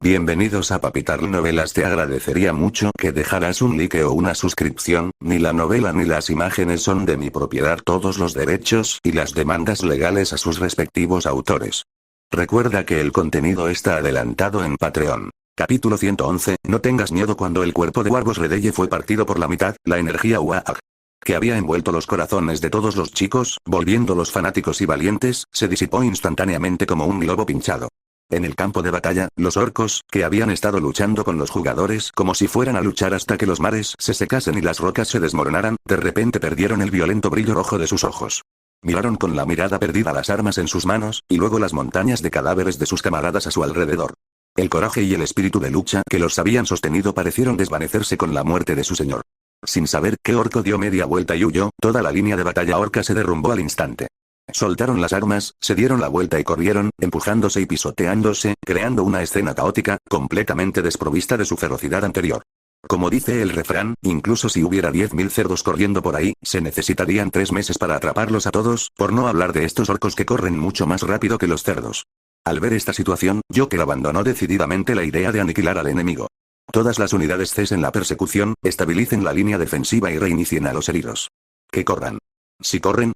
Bienvenidos a Papitarl Novelas. Te agradecería mucho que dejaras un like o una suscripción. Ni la novela ni las imágenes son de mi propiedad. Todos los derechos y las demandas legales a sus respectivos autores. Recuerda que el contenido está adelantado en Patreon. Capítulo 111. No tengas miedo. Cuando el cuerpo de Wargos Redeye fue partido por la mitad, la energía Uaag que había envuelto los corazones de todos los chicos, volviéndolos fanáticos y valientes, se disipó instantáneamente como un globo pinchado. En el campo de batalla, los orcos, que habían estado luchando con los jugadores como si fueran a luchar hasta que los mares se secasen y las rocas se desmoronaran, de repente perdieron el violento brillo rojo de sus ojos. Miraron con la mirada perdida las armas en sus manos, y luego las montañas de cadáveres de sus camaradas a su alrededor. El coraje y el espíritu de lucha que los habían sostenido parecieron desvanecerse con la muerte de su señor. Sin saber qué orco dio media vuelta y huyó, toda la línea de batalla orca se derrumbó al instante. Soltaron las armas, se dieron la vuelta y corrieron, empujándose y pisoteándose, creando una escena caótica, completamente desprovista de su ferocidad anterior. Como dice el refrán, incluso si hubiera 10.000 cerdos corriendo por ahí, se necesitarían 3 meses para atraparlos a todos, por no hablar de estos orcos que corren mucho más rápido que los cerdos. Al ver esta situación, Joker abandonó decididamente la idea de aniquilar al enemigo. Todas las unidades cesen la persecución, estabilicen la línea defensiva y reinicien a los heridos. Que corran. Si corren,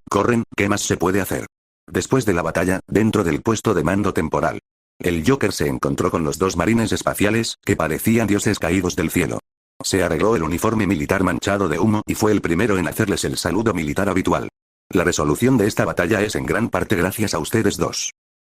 ¿qué más se puede hacer? Después de la batalla, dentro del puesto de mando temporal, el Joker se encontró con los 2 marines espaciales, que parecían dioses caídos del cielo. Se arregló el uniforme militar manchado de humo y fue el primero en hacerles el saludo militar habitual. La resolución de esta batalla es en gran parte gracias a ustedes dos.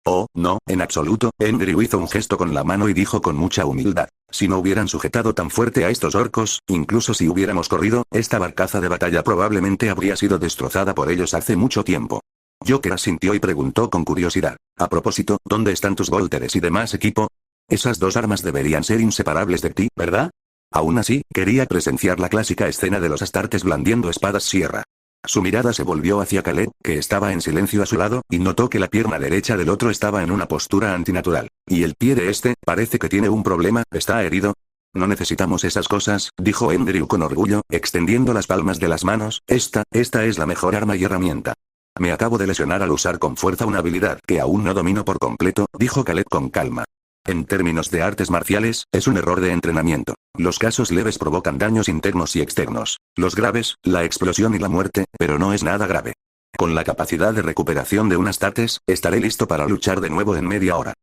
Oh, no, en absoluto. Andrew hizo un gesto con la mano y dijo con mucha humildad. Si no hubieran sujetado tan fuerte a estos orcos, incluso si hubiéramos corrido, esta barcaza de batalla probablemente habría sido destrozada por ellos hace mucho tiempo. Joker asintió y preguntó con curiosidad. A propósito, ¿dónde están tus volteres y demás equipo? Esas 2 armas deberían ser inseparables de ti, ¿verdad? Aún así, quería presenciar la clásica escena de los astartes blandiendo espadas sierra. Su mirada se volvió hacia Caleb, que estaba en silencio a su lado, y notó que la pierna derecha del otro estaba en una postura antinatural. Y el pie de este, parece que tiene un problema, ¿está herido? No necesitamos esas cosas, dijo Andrew con orgullo, extendiendo las palmas de las manos. Esta es la mejor arma y herramienta. Me acabo de lesionar al usar con fuerza una habilidad que aún no domino por completo, dijo Caleb con calma. En términos de artes marciales, es un error de entrenamiento. Los casos leves provocan daños internos y externos. Los graves, la explosión y la muerte, pero no es nada grave. Con la capacidad de recuperación de un Astartes, estaré listo para luchar de nuevo en media hora.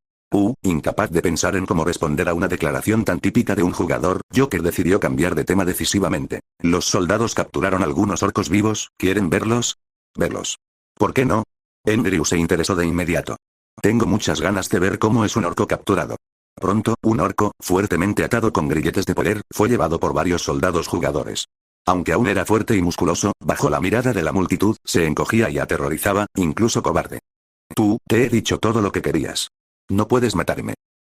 Incapaz de pensar en cómo responder a una declaración tan típica de un jugador, Joker decidió cambiar de tema decisivamente. Los soldados capturaron algunos orcos vivos, ¿quieren verlos? Verlos. ¿Por qué no? Andrew se interesó de inmediato. Tengo muchas ganas de ver cómo es un orco capturado. Pronto, un orco, fuertemente atado con grilletes de poder, fue llevado por varios soldados jugadores. Aunque aún era fuerte y musculoso, bajo la mirada de la multitud, se encogía y aterrorizaba, incluso cobarde. Te he dicho todo lo que querías. No puedes matarme.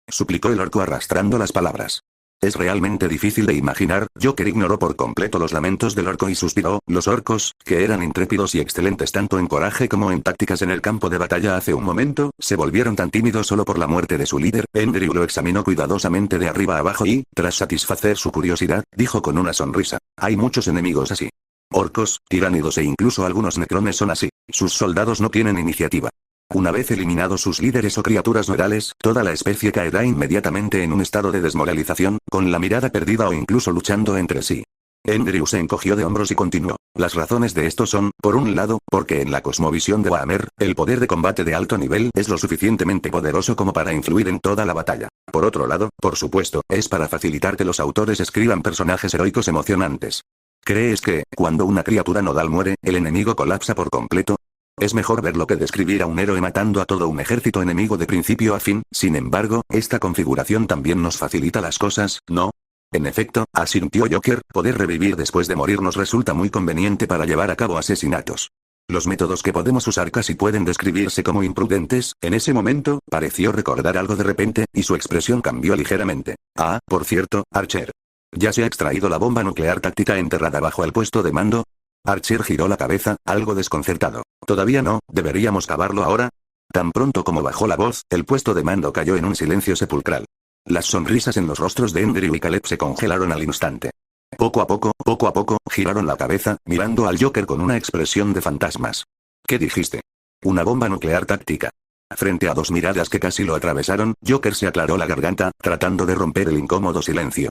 Suplicó el orco arrastrando las palabras. Es realmente difícil de imaginar. Joker ignoró por completo los lamentos del orco y suspiró. Los orcos, que eran intrépidos y excelentes tanto en coraje como en tácticas en el campo de batalla hace un momento, se volvieron tan tímidos solo por la muerte de su líder. Andrew lo examinó cuidadosamente de arriba a abajo y, tras satisfacer su curiosidad, dijo con una sonrisa. Hay muchos enemigos así. Orcos, tiránidos e incluso algunos necrones son así. Sus soldados no tienen iniciativa. Una vez eliminados sus líderes o criaturas nodales, toda la especie caerá inmediatamente en un estado de desmoralización, con la mirada perdida o incluso luchando entre sí. Andrew se encogió de hombros y continuó. Las razones de esto son, por un lado, porque en la cosmovisión de Warhammer, el poder de combate de alto nivel es lo suficientemente poderoso como para influir en toda la batalla. Por otro lado, por supuesto, es para facilitar que los autores escriban personajes heroicos emocionantes. ¿Crees que, cuando una criatura nodal muere, el enemigo colapsa por completo? Es mejor verlo que describir a un héroe matando a todo un ejército enemigo de principio a fin. Sin embargo, esta configuración también nos facilita las cosas, ¿no? En efecto, asintió Joker, poder revivir después de morir nos resulta muy conveniente para llevar a cabo asesinatos. Los métodos que podemos usar casi pueden describirse como imprudentes. En ese momento, pareció recordar algo de repente, y su expresión cambió ligeramente. Por cierto, Archer. ¿Ya se ha extraído la bomba nuclear táctica enterrada bajo el puesto de mando? Archer giró la cabeza, algo desconcertado. Todavía no, ¿deberíamos cavarlo ahora? Tan pronto como bajó la voz, el puesto de mando cayó en un silencio sepulcral. Las sonrisas en los rostros de Andrew y Caleb se congelaron al instante. Poco a poco, giraron la cabeza, mirando al Joker con una expresión de fantasmas. ¿Qué dijiste? Una bomba nuclear táctica. Frente a dos miradas que casi lo atravesaron, Joker se aclaró la garganta, tratando de romper el incómodo silencio.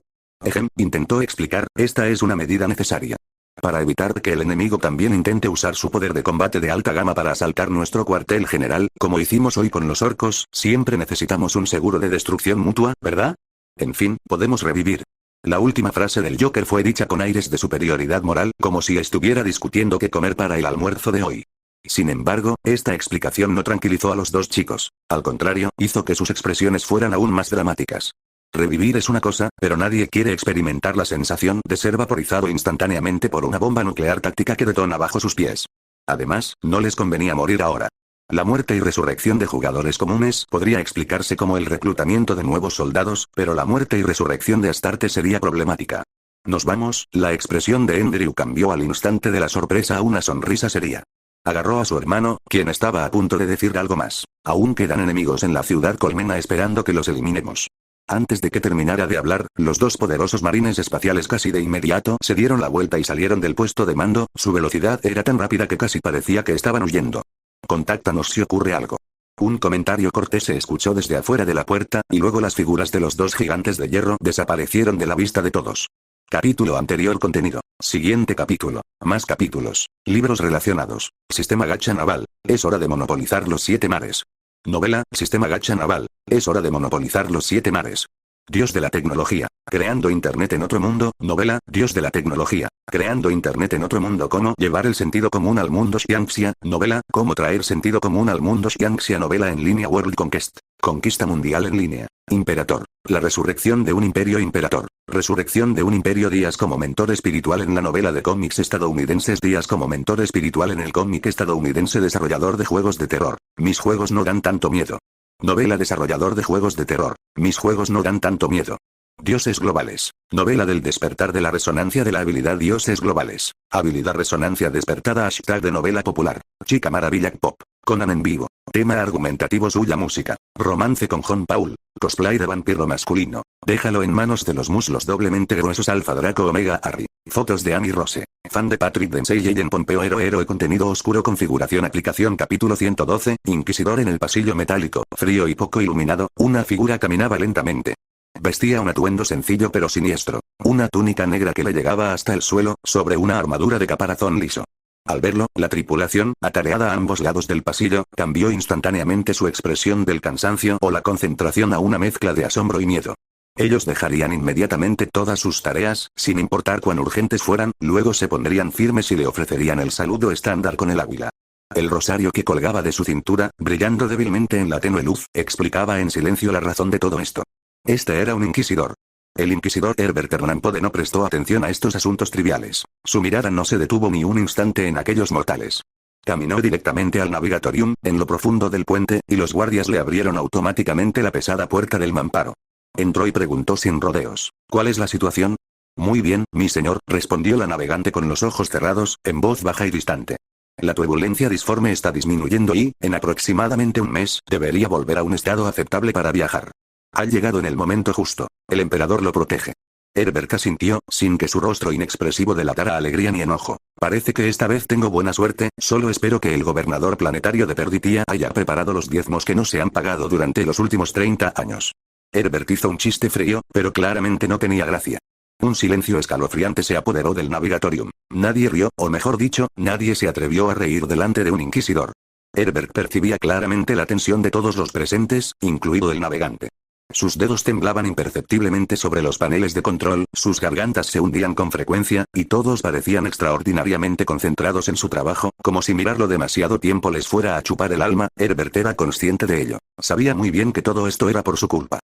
Intentó explicar, esta es una medida necesaria. Para evitar que el enemigo también intente usar su poder de combate de alta gama para asaltar nuestro cuartel general, como hicimos hoy con los orcos, siempre necesitamos un seguro de destrucción mutua, ¿verdad? En fin, podemos revivir. La última frase del Joker fue dicha con aires de superioridad moral, como si estuviera discutiendo qué comer para el almuerzo de hoy. Sin embargo, esta explicación no tranquilizó a los dos chicos. Al contrario, hizo que sus expresiones fueran aún más dramáticas. Revivir es una cosa, pero nadie quiere experimentar la sensación de ser vaporizado instantáneamente por una bomba nuclear táctica que detona bajo sus pies. Además, no les convenía morir ahora. La muerte y resurrección de jugadores comunes podría explicarse como el reclutamiento de nuevos soldados, pero la muerte y resurrección de Astarte sería problemática. Nos vamos, la expresión de Andrew cambió al instante de la sorpresa a una sonrisa seria. Agarró a su hermano, quien estaba a punto de decir algo más. Aún quedan enemigos en la ciudad colmena esperando que los eliminemos. Antes de que terminara de hablar, los dos poderosos marines espaciales casi de inmediato se dieron la vuelta y salieron del puesto de mando, su velocidad era tan rápida que casi parecía que estaban huyendo. Contáctanos si ocurre algo. Un comentario cortés se escuchó desde afuera de la puerta, y luego las figuras de los dos gigantes de hierro desaparecieron de la vista de todos. Capítulo anterior contenido. Siguiente capítulo. Más capítulos. Libros relacionados. Sistema gacha naval. Es hora de monopolizar los 7 mares. Novela, Sistema gacha naval. Es hora de monopolizar los 7 mares. Dios de la tecnología. Creando Internet en otro mundo. Novela, Dios de la tecnología. Creando Internet en otro mundo. Cómo llevar el sentido común al mundo Xianxia. Novela, Cómo traer sentido común al mundo Xianxia. Novela en línea World Conquest. Conquista mundial en línea. Imperator. La resurrección de un imperio imperator. Resurrección de un imperio. Díaz como mentor espiritual en la novela de cómics estadounidenses. Díaz como mentor espiritual en el cómic estadounidense. Desarrollador de juegos de terror. Mis juegos no dan tanto miedo. Novela desarrollador de juegos de terror. Mis juegos no dan tanto miedo. Dioses globales. Novela del despertar de la resonancia de la habilidad Dioses globales. Habilidad resonancia despertada. Hashtag de novela popular. Chica maravilla pop. Conan en vivo. Tema argumentativo suya música. Romance con John Paul. Cosplay de vampiro masculino. Déjalo en manos de los muslos doblemente gruesos Alfa Draco Omega Harry. Fotos de Amy Rose. Fan de Patrick Dempsey y Ellen Pompeo. Héroe contenido oscuro. Configuración aplicación capítulo 112. Inquisidor en el pasillo metálico. Frío y poco iluminado. Una figura caminaba lentamente. Vestía un atuendo sencillo pero siniestro. Una túnica negra que le llegaba hasta el suelo, sobre una armadura de caparazón liso. Al verlo, la tripulación, atareada a ambos lados del pasillo, cambió instantáneamente su expresión del cansancio o la concentración a una mezcla de asombro y miedo. Ellos dejarían inmediatamente todas sus tareas, sin importar cuán urgentes fueran, luego se pondrían firmes y le ofrecerían el saludo estándar con el águila. El rosario que colgaba de su cintura, brillando débilmente en la tenue luz, explicaba en silencio la razón de todo esto. Este era un inquisidor. El inquisidor Herbert Hernán Poe no prestó atención a estos asuntos triviales. Su mirada no se detuvo ni un instante en aquellos mortales. Caminó directamente al navigatorium, en lo profundo del puente, y los guardias le abrieron automáticamente la pesada puerta del mamparo. Entró y preguntó sin rodeos. ¿Cuál es la situación? Muy bien, mi señor, respondió la navegante con los ojos cerrados, en voz baja y distante. La turbulencia disforme está disminuyendo y, en aproximadamente un mes, debería volver a un estado aceptable para viajar. Ha llegado en el momento justo. El emperador lo protege. Herbert asintió, sin que su rostro inexpresivo delatara alegría ni enojo. Parece que esta vez tengo buena suerte, solo espero que el gobernador planetario de Perditia haya preparado los diezmos que no se han pagado durante los últimos 30 años. Herbert hizo un chiste frío, pero claramente no tenía gracia. Un silencio escalofriante se apoderó del navigatorium. Nadie rió, o mejor dicho, nadie se atrevió a reír delante de un inquisidor. Herbert percibía claramente la tensión de todos los presentes, incluido el navegante. Sus dedos temblaban imperceptiblemente sobre los paneles de control, sus gargantas se hundían con frecuencia, y todos parecían extraordinariamente concentrados en su trabajo, como si mirarlo demasiado tiempo les fuera a chupar el alma. Herbert era consciente de ello. Sabía muy bien que todo esto era por su culpa.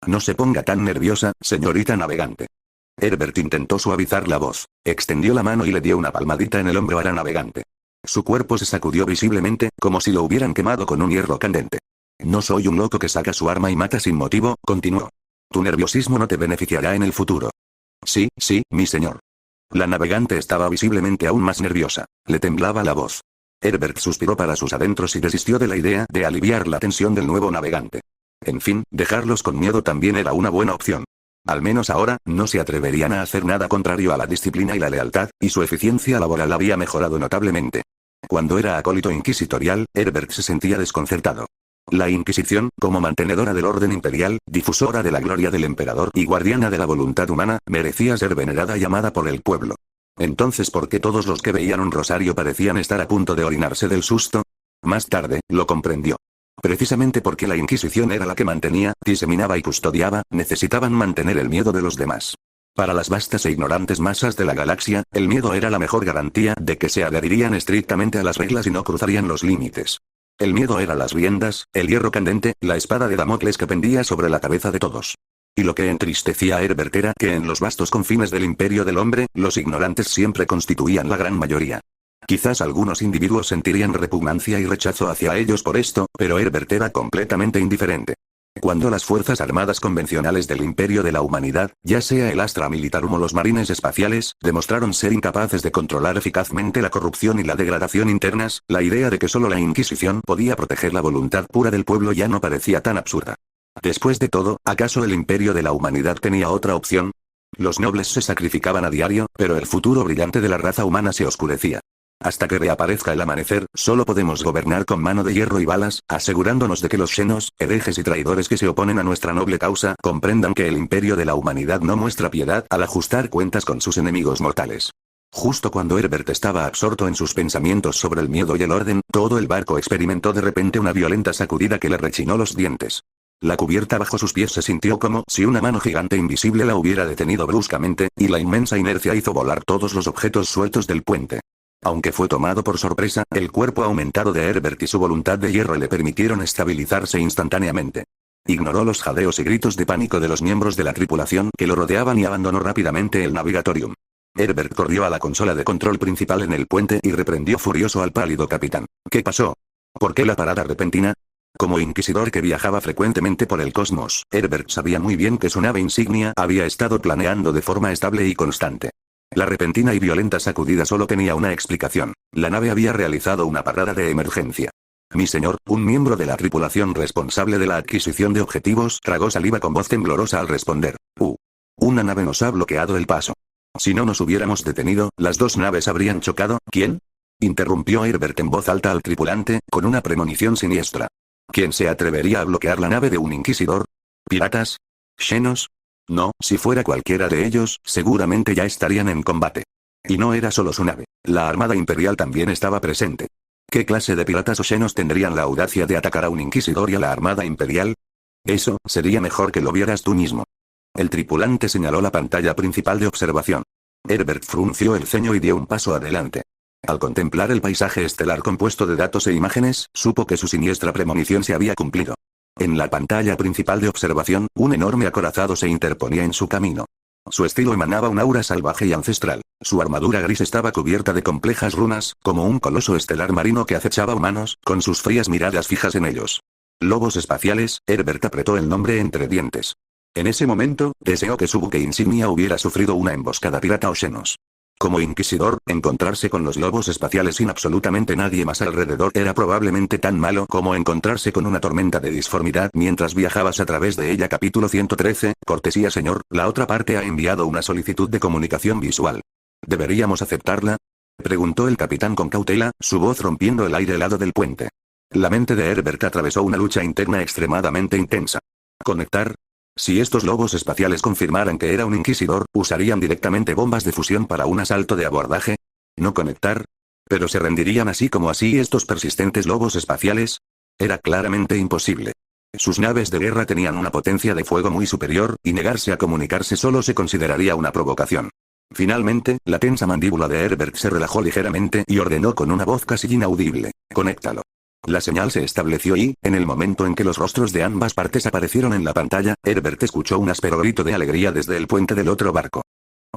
No se ponga tan nerviosa, señorita navegante. Herbert intentó suavizar la voz. Extendió la mano y le dio una palmadita en el hombro a la navegante. Su cuerpo se sacudió visiblemente, como si lo hubieran quemado con un hierro candente. No soy un loco que saca su arma y mata sin motivo, continuó. Tu nerviosismo no te beneficiará en el futuro. Sí, mi señor. La navegante estaba visiblemente aún más nerviosa. Le temblaba la voz. Herbert suspiró para sus adentros y desistió de la idea de aliviar la tensión del nuevo navegante. En fin, dejarlos con miedo también era una buena opción. Al menos ahora, no se atreverían a hacer nada contrario a la disciplina y la lealtad, y su eficiencia laboral había mejorado notablemente. Cuando era acólito inquisitorial, Herbert se sentía desconcertado. La Inquisición, como mantenedora del orden imperial, difusora de la gloria del emperador y guardiana de la voluntad humana, merecía ser venerada y amada por el pueblo. Entonces, ¿por qué todos los que veían un rosario parecían estar a punto de orinarse del susto? Más tarde, lo comprendió. Precisamente porque la Inquisición era la que mantenía, diseminaba y custodiaba, necesitaban mantener el miedo de los demás. Para las vastas e ignorantes masas de la galaxia, el miedo era la mejor garantía de que se adherirían estrictamente a las reglas y no cruzarían los límites. El miedo era las riendas, el hierro candente, la espada de Damocles que pendía sobre la cabeza de todos. Y lo que entristecía a Herbert era que en los vastos confines del imperio del hombre, los ignorantes siempre constituían la gran mayoría. Quizás algunos individuos sentirían repugnancia y rechazo hacia ellos por esto, pero Herbert era completamente indiferente. Cuando las fuerzas armadas convencionales del imperio de la humanidad, ya sea el Astra Militarum o los marines espaciales, demostraron ser incapaces de controlar eficazmente la corrupción y la degradación internas, la idea de que solo la Inquisición podía proteger la voluntad pura del pueblo ya no parecía tan absurda. Después de todo, ¿acaso el imperio de la humanidad tenía otra opción? Los nobles se sacrificaban a diario, pero el futuro brillante de la raza humana se oscurecía. Hasta que reaparezca el amanecer, solo podemos gobernar con mano de hierro y balas, asegurándonos de que los xenos, herejes y traidores que se oponen a nuestra noble causa, comprendan que el imperio de la humanidad no muestra piedad al ajustar cuentas con sus enemigos mortales. Justo cuando Herbert estaba absorto en sus pensamientos sobre el miedo y el orden, todo el barco experimentó de repente una violenta sacudida que le rechinó los dientes. La cubierta bajo sus pies se sintió como si una mano gigante invisible la hubiera detenido bruscamente, y la inmensa inercia hizo volar todos los objetos sueltos del puente. Aunque fue tomado por sorpresa, el cuerpo aumentado de Herbert y su voluntad de hierro le permitieron estabilizarse instantáneamente. Ignoró los jadeos y gritos de pánico de los miembros de la tripulación que lo rodeaban y abandonó rápidamente el Navigatorium. Herbert corrió a la consola de control principal en el puente y reprendió furioso al pálido capitán. ¿Qué pasó? ¿Por qué la parada repentina? Como inquisidor que viajaba frecuentemente por el cosmos, Herbert sabía muy bien que su nave insignia había estado planeando de forma estable y constante. La repentina y violenta sacudida solo tenía una explicación. La nave había realizado una parada de emergencia. Mi señor, un miembro de la tripulación responsable de la adquisición de objetivos, tragó saliva con voz temblorosa al responder. Una nave nos ha bloqueado el paso. Si no nos hubiéramos detenido, las dos naves habrían chocado. ¿Quién? Interrumpió Herbert en voz alta al tripulante, con una premonición siniestra. ¿Quién se atrevería a bloquear la nave de un inquisidor? ¿Piratas? ¿Xenos? No, si fuera cualquiera de ellos, seguramente ya estarían en combate. Y no era solo su nave. La Armada Imperial también estaba presente. ¿Qué clase de piratas o xenos tendrían la audacia de atacar a un inquisidor y a la Armada Imperial? Eso, sería mejor que lo vieras tú mismo. El tripulante señaló la pantalla principal de observación. Herbert frunció el ceño y dio un paso adelante. Al contemplar el paisaje estelar compuesto de datos e imágenes, supo que su siniestra premonición se había cumplido. En la pantalla principal de observación, un enorme acorazado se interponía en su camino. Su estilo emanaba un aura salvaje y ancestral. Su armadura gris estaba cubierta de complejas runas, como un coloso estelar marino que acechaba humanos, con sus frías miradas fijas en ellos. Lobos espaciales, Herbert apretó el nombre entre dientes. En ese momento, deseó que su buque insignia hubiera sufrido una emboscada pirata o xenos. Como inquisidor, encontrarse con los lobos espaciales sin absolutamente nadie más alrededor era probablemente tan malo como encontrarse con una tormenta de disformidad mientras viajabas a través de ella. Capítulo 113, cortesía señor, la otra parte ha enviado una solicitud de comunicación visual. ¿Deberíamos aceptarla? Preguntó el capitán con cautela, su voz rompiendo el aire helado del puente. La mente de Herbert atravesó una lucha interna extremadamente intensa. ¿Conectar? Si estos lobos espaciales confirmaran que era un inquisidor, ¿usarían directamente bombas de fusión para un asalto de abordaje? ¿No conectar? ¿Pero se rendirían así como así estos persistentes lobos espaciales? Era claramente imposible. Sus naves de guerra tenían una potencia de fuego muy superior, y negarse a comunicarse solo se consideraría una provocación. Finalmente, la tensa mandíbula de Herbert se relajó ligeramente y ordenó con una voz casi inaudible: «Conéctalo». La señal se estableció y, en el momento en que los rostros de ambas partes aparecieron en la pantalla, Herbert escuchó un áspero grito de alegría desde el puente del otro barco.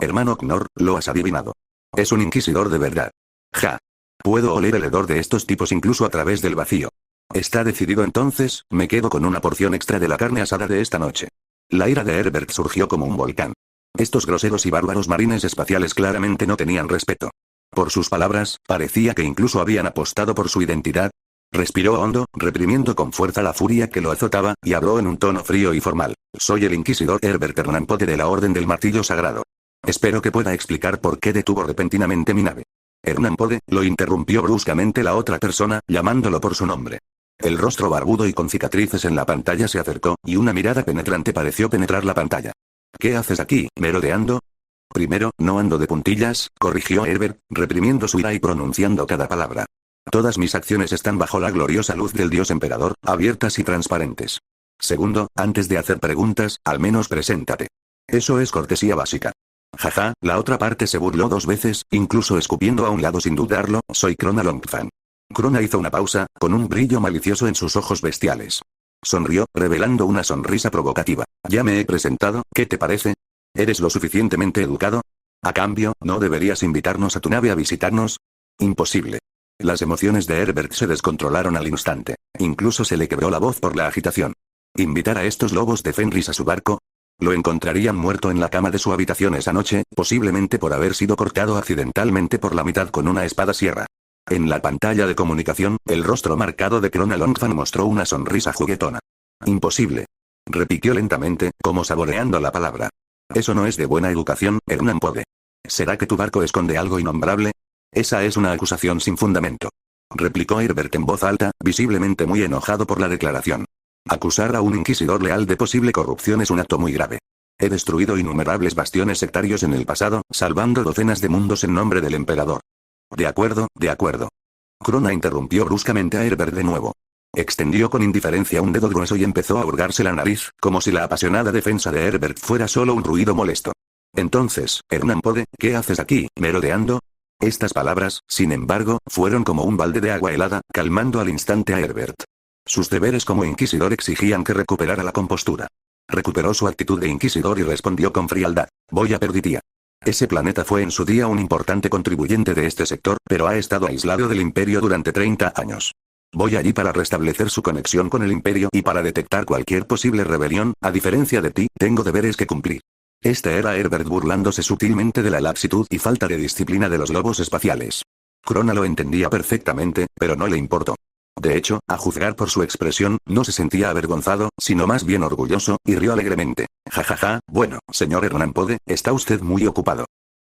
«Hermano Knorr, lo has adivinado. Es un inquisidor de verdad. Ja. Puedo oler el hedor de estos tipos incluso a través del vacío. Está decidido entonces, me quedo con una porción extra de la carne asada de esta noche». La ira de Herbert surgió como un volcán. Estos groseros y bárbaros marines espaciales claramente no tenían respeto. Por sus palabras, parecía que incluso habían apostado por su identidad. Respiró hondo, reprimiendo con fuerza la furia que lo azotaba, y habló en un tono frío y formal. «Soy el inquisidor Herbert Hernán Poe de la Orden del Martillo Sagrado. Espero que pueda explicar por qué detuvo repentinamente mi nave». «Hernán Poe», lo interrumpió bruscamente la otra persona, llamándolo por su nombre. El rostro barbudo y con cicatrices en la pantalla se acercó, y una mirada penetrante pareció penetrar la pantalla. ¿Qué haces aquí, merodeando? Primero, no ando de puntillas, corrigió Herbert, reprimiendo su ira y pronunciando cada palabra. Todas mis acciones están bajo la gloriosa luz del Dios Emperador, abiertas y transparentes. Segundo, antes de hacer preguntas, al menos preséntate. Eso es cortesía básica. Jaja, la otra parte se burló 2 veces, incluso escupiendo a un lado sin dudarlo, soy Crona Longfang. Crona hizo una pausa, con un brillo malicioso en sus ojos bestiales. Sonrió, revelando una sonrisa provocativa. Ya me he presentado, ¿qué te parece? ¿Eres lo suficientemente educado? A cambio, ¿no deberías invitarnos a tu nave a visitarnos? Imposible. Las emociones de Herbert se descontrolaron al instante. Incluso se le quebró la voz por la agitación. ¿Invitar a estos lobos de Fenris a su barco? Lo encontrarían muerto en la cama de su habitación esa noche, posiblemente por haber sido cortado accidentalmente por la mitad con una espada sierra. En la pantalla de comunicación, el rostro marcado de Crona Longfang mostró una sonrisa juguetona. Imposible. Repitió lentamente, como saboreando la palabra. Eso no es de buena educación, Hernan Pode. ¿Será que tu barco esconde algo innombrable? Esa es una acusación sin fundamento. Replicó Herbert en voz alta, visiblemente muy enojado por la declaración. Acusar a un inquisidor leal de posible corrupción es un acto muy grave. He destruido innumerables bastiones sectarios en el pasado, salvando docenas de mundos en nombre del emperador. De acuerdo, de acuerdo. Crona interrumpió bruscamente a Herbert de nuevo. Extendió con indiferencia un dedo grueso y empezó a hurgarse la nariz, como si la apasionada defensa de Herbert fuera solo un ruido molesto. Entonces, Hernan Pode, ¿qué haces aquí, merodeando? Estas palabras, sin embargo, fueron como un balde de agua helada, calmando al instante a Herbert. Sus deberes como inquisidor exigían que recuperara la compostura. Recuperó su actitud de inquisidor y respondió con frialdad. Voy a Perditia. Ese planeta fue en su día un importante contribuyente de este sector, pero ha estado aislado del Imperio durante 30 años. Voy allí para restablecer su conexión con el Imperio y para detectar cualquier posible rebelión, a diferencia de ti, tengo deberes que cumplir. Este era Herbert burlándose sutilmente de la laxitud y falta de disciplina de los lobos espaciales. Crona lo entendía perfectamente, pero no le importó. De hecho, a juzgar por su expresión, no se sentía avergonzado, sino más bien orgulloso, y rió alegremente. Jajaja, bueno, señor Hernan Pode, ¿está usted muy ocupado?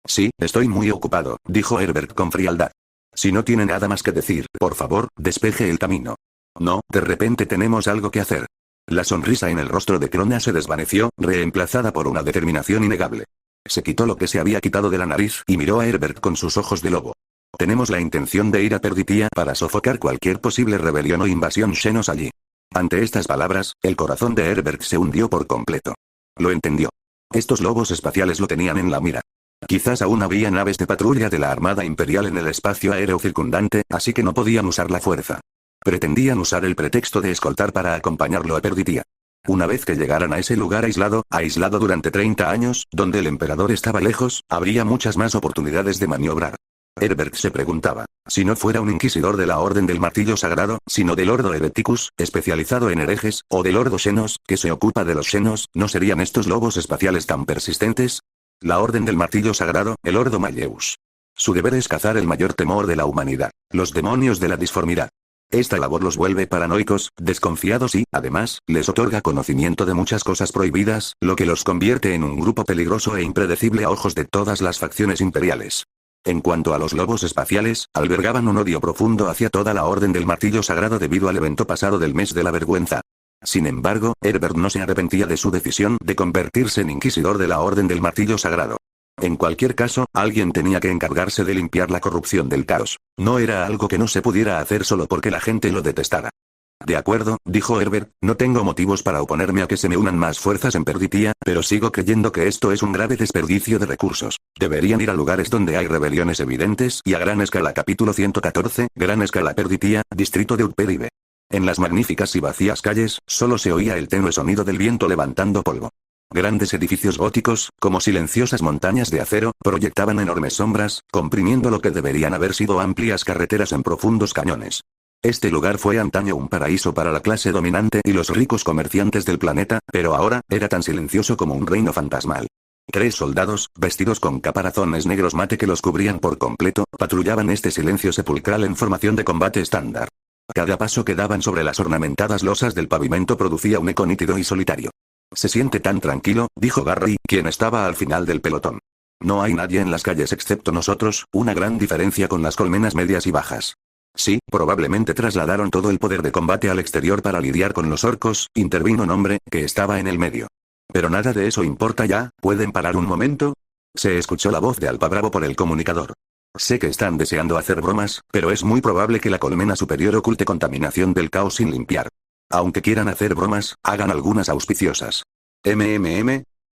Sí, estoy muy ocupado, dijo Herbert con frialdad. Si no tiene nada más que decir, por favor, despeje el camino. No, de repente tenemos algo que hacer. La sonrisa en el rostro de Crona se desvaneció, reemplazada por una determinación innegable. Se quitó lo que se había quitado de la nariz y miró a Herbert con sus ojos de lobo. Tenemos la intención de ir a Perditia para sofocar cualquier posible rebelión o invasión Xenos allí. Ante estas palabras, el corazón de Herbert se hundió por completo. Lo entendió. Estos lobos espaciales lo tenían en la mira. Quizás aún había naves de patrulla de la Armada Imperial en el espacio aéreo circundante, así que no podían usar la fuerza. Pretendían usar el pretexto de escoltar para acompañarlo a Perditia. Una vez que llegaran a ese lugar aislado durante 30 años, donde el emperador estaba lejos, habría muchas más oportunidades de maniobrar. Herbert se preguntaba, si no fuera un inquisidor de la Orden del Martillo Sagrado, sino del Ordo Hereticus, especializado en herejes, o del Ordo Xenos, que se ocupa de los Xenos, ¿no serían estos lobos espaciales tan persistentes? La Orden del Martillo Sagrado, el Ordo Malleus. Su deber es cazar el mayor temor de la humanidad, los demonios de la disformidad. Esta labor los vuelve paranoicos, desconfiados y, además, les otorga conocimiento de muchas cosas prohibidas, lo que los convierte en un grupo peligroso e impredecible a ojos de todas las facciones imperiales. En cuanto a los lobos espaciales, albergaban un odio profundo hacia toda la Orden del Martillo Sagrado debido al evento pasado del mes de la vergüenza. Sin embargo, Herbert no se arrepentía de su decisión de convertirse en inquisidor de la Orden del Martillo Sagrado. En cualquier caso, alguien tenía que encargarse de limpiar la corrupción del caos. No era algo que no se pudiera hacer solo porque la gente lo detestara. De acuerdo, dijo Herbert, no tengo motivos para oponerme a que se me unan más fuerzas en Perditia, pero sigo creyendo que esto es un grave desperdicio de recursos. Deberían ir a lugares donde hay rebeliones evidentes y a gran escala. Capítulo 114, Gran escala Perditia, distrito de Utperibe. En las magníficas y vacías calles, solo se oía el tenue sonido del viento levantando polvo. Grandes edificios góticos, como silenciosas montañas de acero, proyectaban enormes sombras, comprimiendo lo que deberían haber sido amplias carreteras en profundos cañones. Este lugar fue antaño un paraíso para la clase dominante y los ricos comerciantes del planeta, pero ahora, era tan silencioso como un reino fantasmal. 3 soldados, vestidos con caparazones negros mate que los cubrían por completo, patrullaban este silencio sepulcral en formación de combate estándar. Cada paso que daban sobre las ornamentadas losas del pavimento producía un eco nítido y solitario. Se siente tan tranquilo, dijo Garry, quien estaba al final del pelotón. No hay nadie en las calles excepto nosotros, una gran diferencia con las colmenas medias y bajas. Sí, probablemente trasladaron todo el poder de combate al exterior para lidiar con los orcos, intervino un hombre, que estaba en el medio. Pero nada de eso importa ya, ¿pueden parar un momento? Se escuchó la voz de Alpa Bravo por el comunicador. Sé que están deseando hacer bromas, pero es muy probable que la colmena superior oculte contaminación del caos sin limpiar. Aunque quieran hacer bromas, hagan algunas auspiciosas.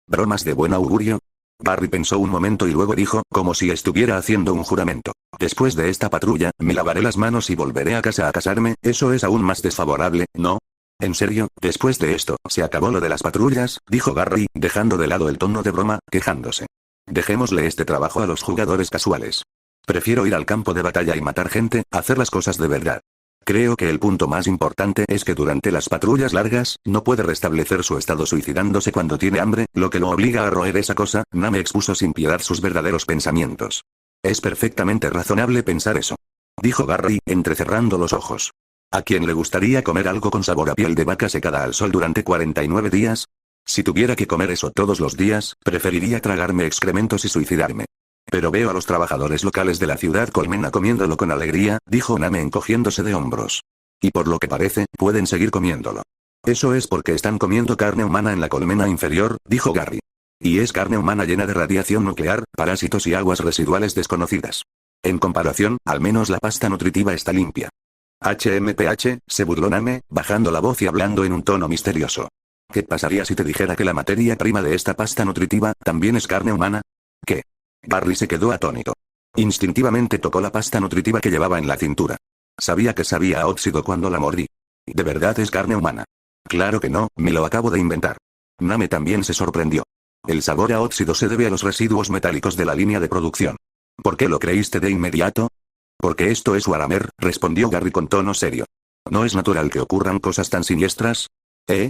¿Bromas de buen augurio? Barry pensó un momento y luego dijo, como si estuviera haciendo un juramento. Después de esta patrulla, me lavaré las manos y volveré a casa a casarme, eso es aún más desfavorable, ¿no? En serio, después de esto, se acabó lo de las patrullas, dijo Barry, dejando de lado el tono de broma, quejándose. Dejémosle este trabajo a los jugadores casuales. Prefiero ir al campo de batalla y matar gente, hacer las cosas de verdad. Creo que el punto más importante es que durante las patrullas largas, no puede restablecer su estado suicidándose cuando tiene hambre, lo que lo obliga a roer esa cosa. Name expuso sin piedad sus verdaderos pensamientos. Es perfectamente razonable pensar eso. Dijo Barry, entrecerrando los ojos. ¿A quién le gustaría comer algo con sabor a piel de vaca secada al sol durante 49 días? Si tuviera que comer eso todos los días, preferiría tragarme excrementos y suicidarme. Pero veo a los trabajadores locales de la ciudad colmena comiéndolo con alegría, dijo Name encogiéndose de hombros. Y por lo que parece, pueden seguir comiéndolo. Eso es porque están comiendo carne humana en la colmena inferior, dijo Gary. Y es carne humana llena de radiación nuclear, parásitos y aguas residuales desconocidas. En comparación, al menos la pasta nutritiva está limpia. HMPH, se burló Name, bajando la voz y hablando en un tono misterioso. ¿Qué pasaría si te dijera que la materia prima de esta pasta nutritiva también es carne humana? ¿Qué? Barry se quedó atónito. Instintivamente tocó la pasta nutritiva que llevaba en la cintura. Sabía que sabía a óxido cuando la mordí. ¿De verdad es carne humana? Claro que no, me lo acabo de inventar. Name también se sorprendió. El sabor a óxido se debe a los residuos metálicos de la línea de producción. ¿Por qué lo creíste de inmediato? Porque esto es Warhammer, respondió Gary con tono serio. ¿No es natural que ocurran cosas tan siniestras?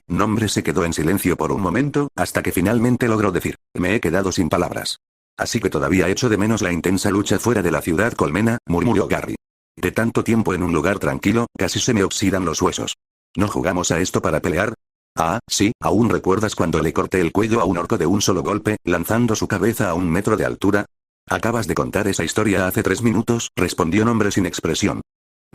Nombre se quedó en silencio por un momento, hasta que finalmente logró decir, me he quedado sin palabras. Así que todavía echo de menos la intensa lucha fuera de la ciudad colmena, murmuró Gary. De tanto tiempo en un lugar tranquilo, casi se me oxidan los huesos. ¿No jugamos a esto para pelear? Ah, sí, ¿aún recuerdas cuando le corté el cuello a un orco de un solo golpe, lanzando su cabeza a 1 metro de altura? Acabas de contar esa historia hace 3 minutos, respondió Nombre sin expresión.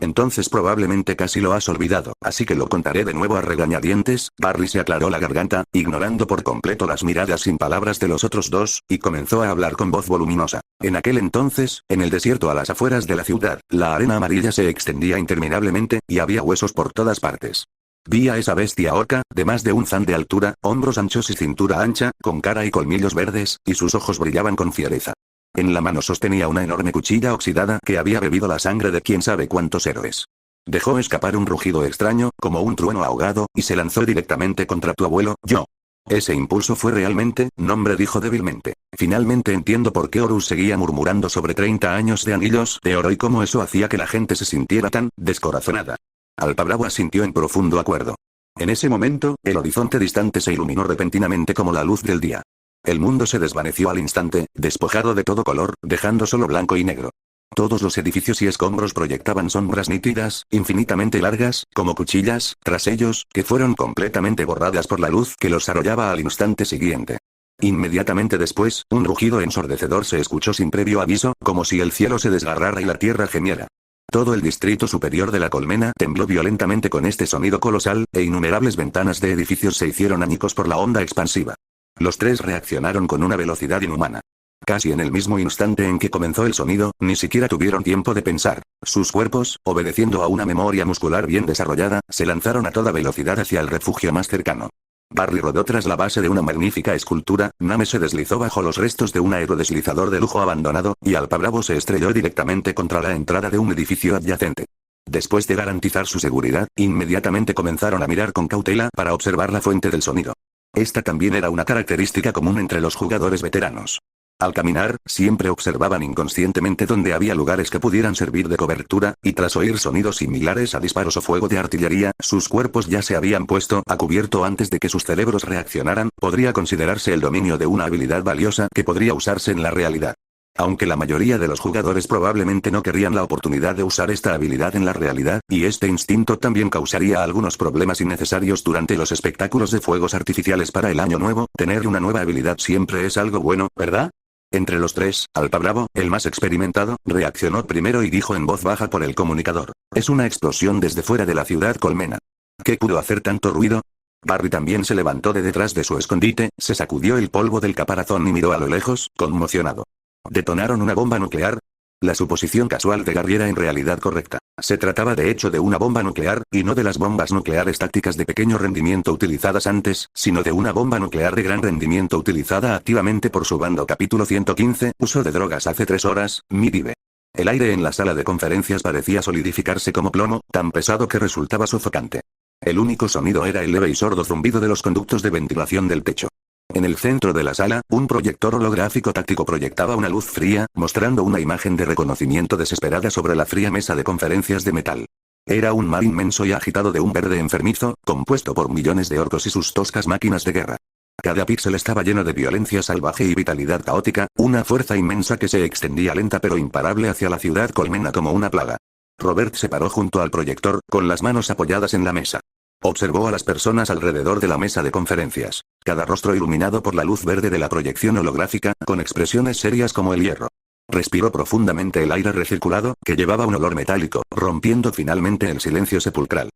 Entonces probablemente casi lo has olvidado, así que lo contaré de nuevo a regañadientes. Barry se aclaró la garganta, ignorando por completo las miradas sin palabras de los otros dos, y comenzó a hablar con voz voluminosa. En aquel entonces, en el desierto a las afueras de la ciudad, la arena amarilla se extendía interminablemente, y había huesos por todas partes. Vi a esa bestia orca, de más de 1 zan de altura, hombros anchos y cintura ancha, con cara y colmillos verdes, y sus ojos brillaban con fiereza. En la mano sostenía una enorme cuchilla oxidada que había bebido la sangre de quién sabe cuántos héroes. Dejó escapar un rugido extraño, como un trueno ahogado, y se lanzó directamente contra tu abuelo, yo. Ese impulso fue realmente, Nombre dijo débilmente. Finalmente entiendo por qué Horus seguía murmurando sobre 30 años de anillos de oro y cómo eso hacía que la gente se sintiera tan descorazonada. Alpa Bravo asintió en profundo acuerdo. En ese momento, el horizonte distante se iluminó repentinamente como la luz del día. El mundo se desvaneció al instante, despojado de todo color, dejando solo blanco y negro. Todos los edificios y escombros proyectaban sombras nítidas, infinitamente largas, como cuchillas, tras ellos, que fueron completamente borradas por la luz que los arrollaba al instante siguiente. Inmediatamente después, un rugido ensordecedor se escuchó sin previo aviso, como si el cielo se desgarrara y la tierra gemiera. Todo el distrito superior de la colmena tembló violentamente con este sonido colosal, e innumerables ventanas de edificios se hicieron añicos por la onda expansiva. Los tres reaccionaron con una velocidad inhumana. Casi en el mismo instante en que comenzó el sonido, ni siquiera tuvieron tiempo de pensar. Sus cuerpos, obedeciendo a una memoria muscular bien desarrollada, se lanzaron a toda velocidad hacia el refugio más cercano. Barry rodó tras la base de una magnífica escultura, Name se deslizó bajo los restos de un aerodeslizador de lujo abandonado, y Alpa Bravo se estrelló directamente contra la entrada de un edificio adyacente. Después de garantizar su seguridad, inmediatamente comenzaron a mirar con cautela para observar la fuente del sonido. Esta también era una característica común entre los jugadores veteranos. Al caminar, siempre observaban inconscientemente dónde había lugares que pudieran servir de cobertura, y tras oír sonidos similares a disparos o fuego de artillería, sus cuerpos ya se habían puesto a cubierto antes de que sus cerebros reaccionaran. Podría considerarse el dominio de una habilidad valiosa que podría usarse en la realidad. Aunque la mayoría de los jugadores probablemente no querrían la oportunidad de usar esta habilidad en la realidad, y este instinto también causaría algunos problemas innecesarios durante los espectáculos de fuegos artificiales para el año nuevo, tener una nueva habilidad siempre es algo bueno, ¿verdad? Entre los tres, Alpha Bravo, el más experimentado, reaccionó primero y dijo en voz baja por el comunicador. Es una explosión desde fuera de la ciudad Colmena. ¿Qué pudo hacer tanto ruido? Barry también se levantó de detrás de su escondite, se sacudió el polvo del caparazón y miró a lo lejos, conmocionado. ¿Detonaron una bomba nuclear? La suposición casual de Gary era en realidad correcta. Se trataba de hecho de una bomba nuclear, y no de las bombas nucleares tácticas de pequeño rendimiento utilizadas antes, sino de una bomba nuclear de gran rendimiento utilizada activamente por su bando. Capítulo 115, uso de drogas. Hace 3 horas, Midive. El aire en la sala de conferencias parecía solidificarse como plomo, tan pesado que resultaba sofocante. El único sonido era el leve y sordo zumbido de los conductos de ventilación del techo. En el centro de la sala, un proyector holográfico táctico proyectaba una luz fría, mostrando una imagen de reconocimiento desesperada sobre la fría mesa de conferencias de metal. Era un mar inmenso y agitado de un verde enfermizo, compuesto por millones de orcos y sus toscas máquinas de guerra. Cada píxel estaba lleno de violencia salvaje y vitalidad caótica, una fuerza inmensa que se extendía lenta pero imparable hacia la ciudad Colmena como una plaga. Robert se paró junto al proyector, con las manos apoyadas en la mesa. Observó a las personas alrededor de la mesa de conferencias, cada rostro iluminado por la luz verde de la proyección holográfica, con expresiones serias como el hierro. Respiró profundamente el aire recirculado, que llevaba un olor metálico, rompiendo finalmente el silencio sepulcral.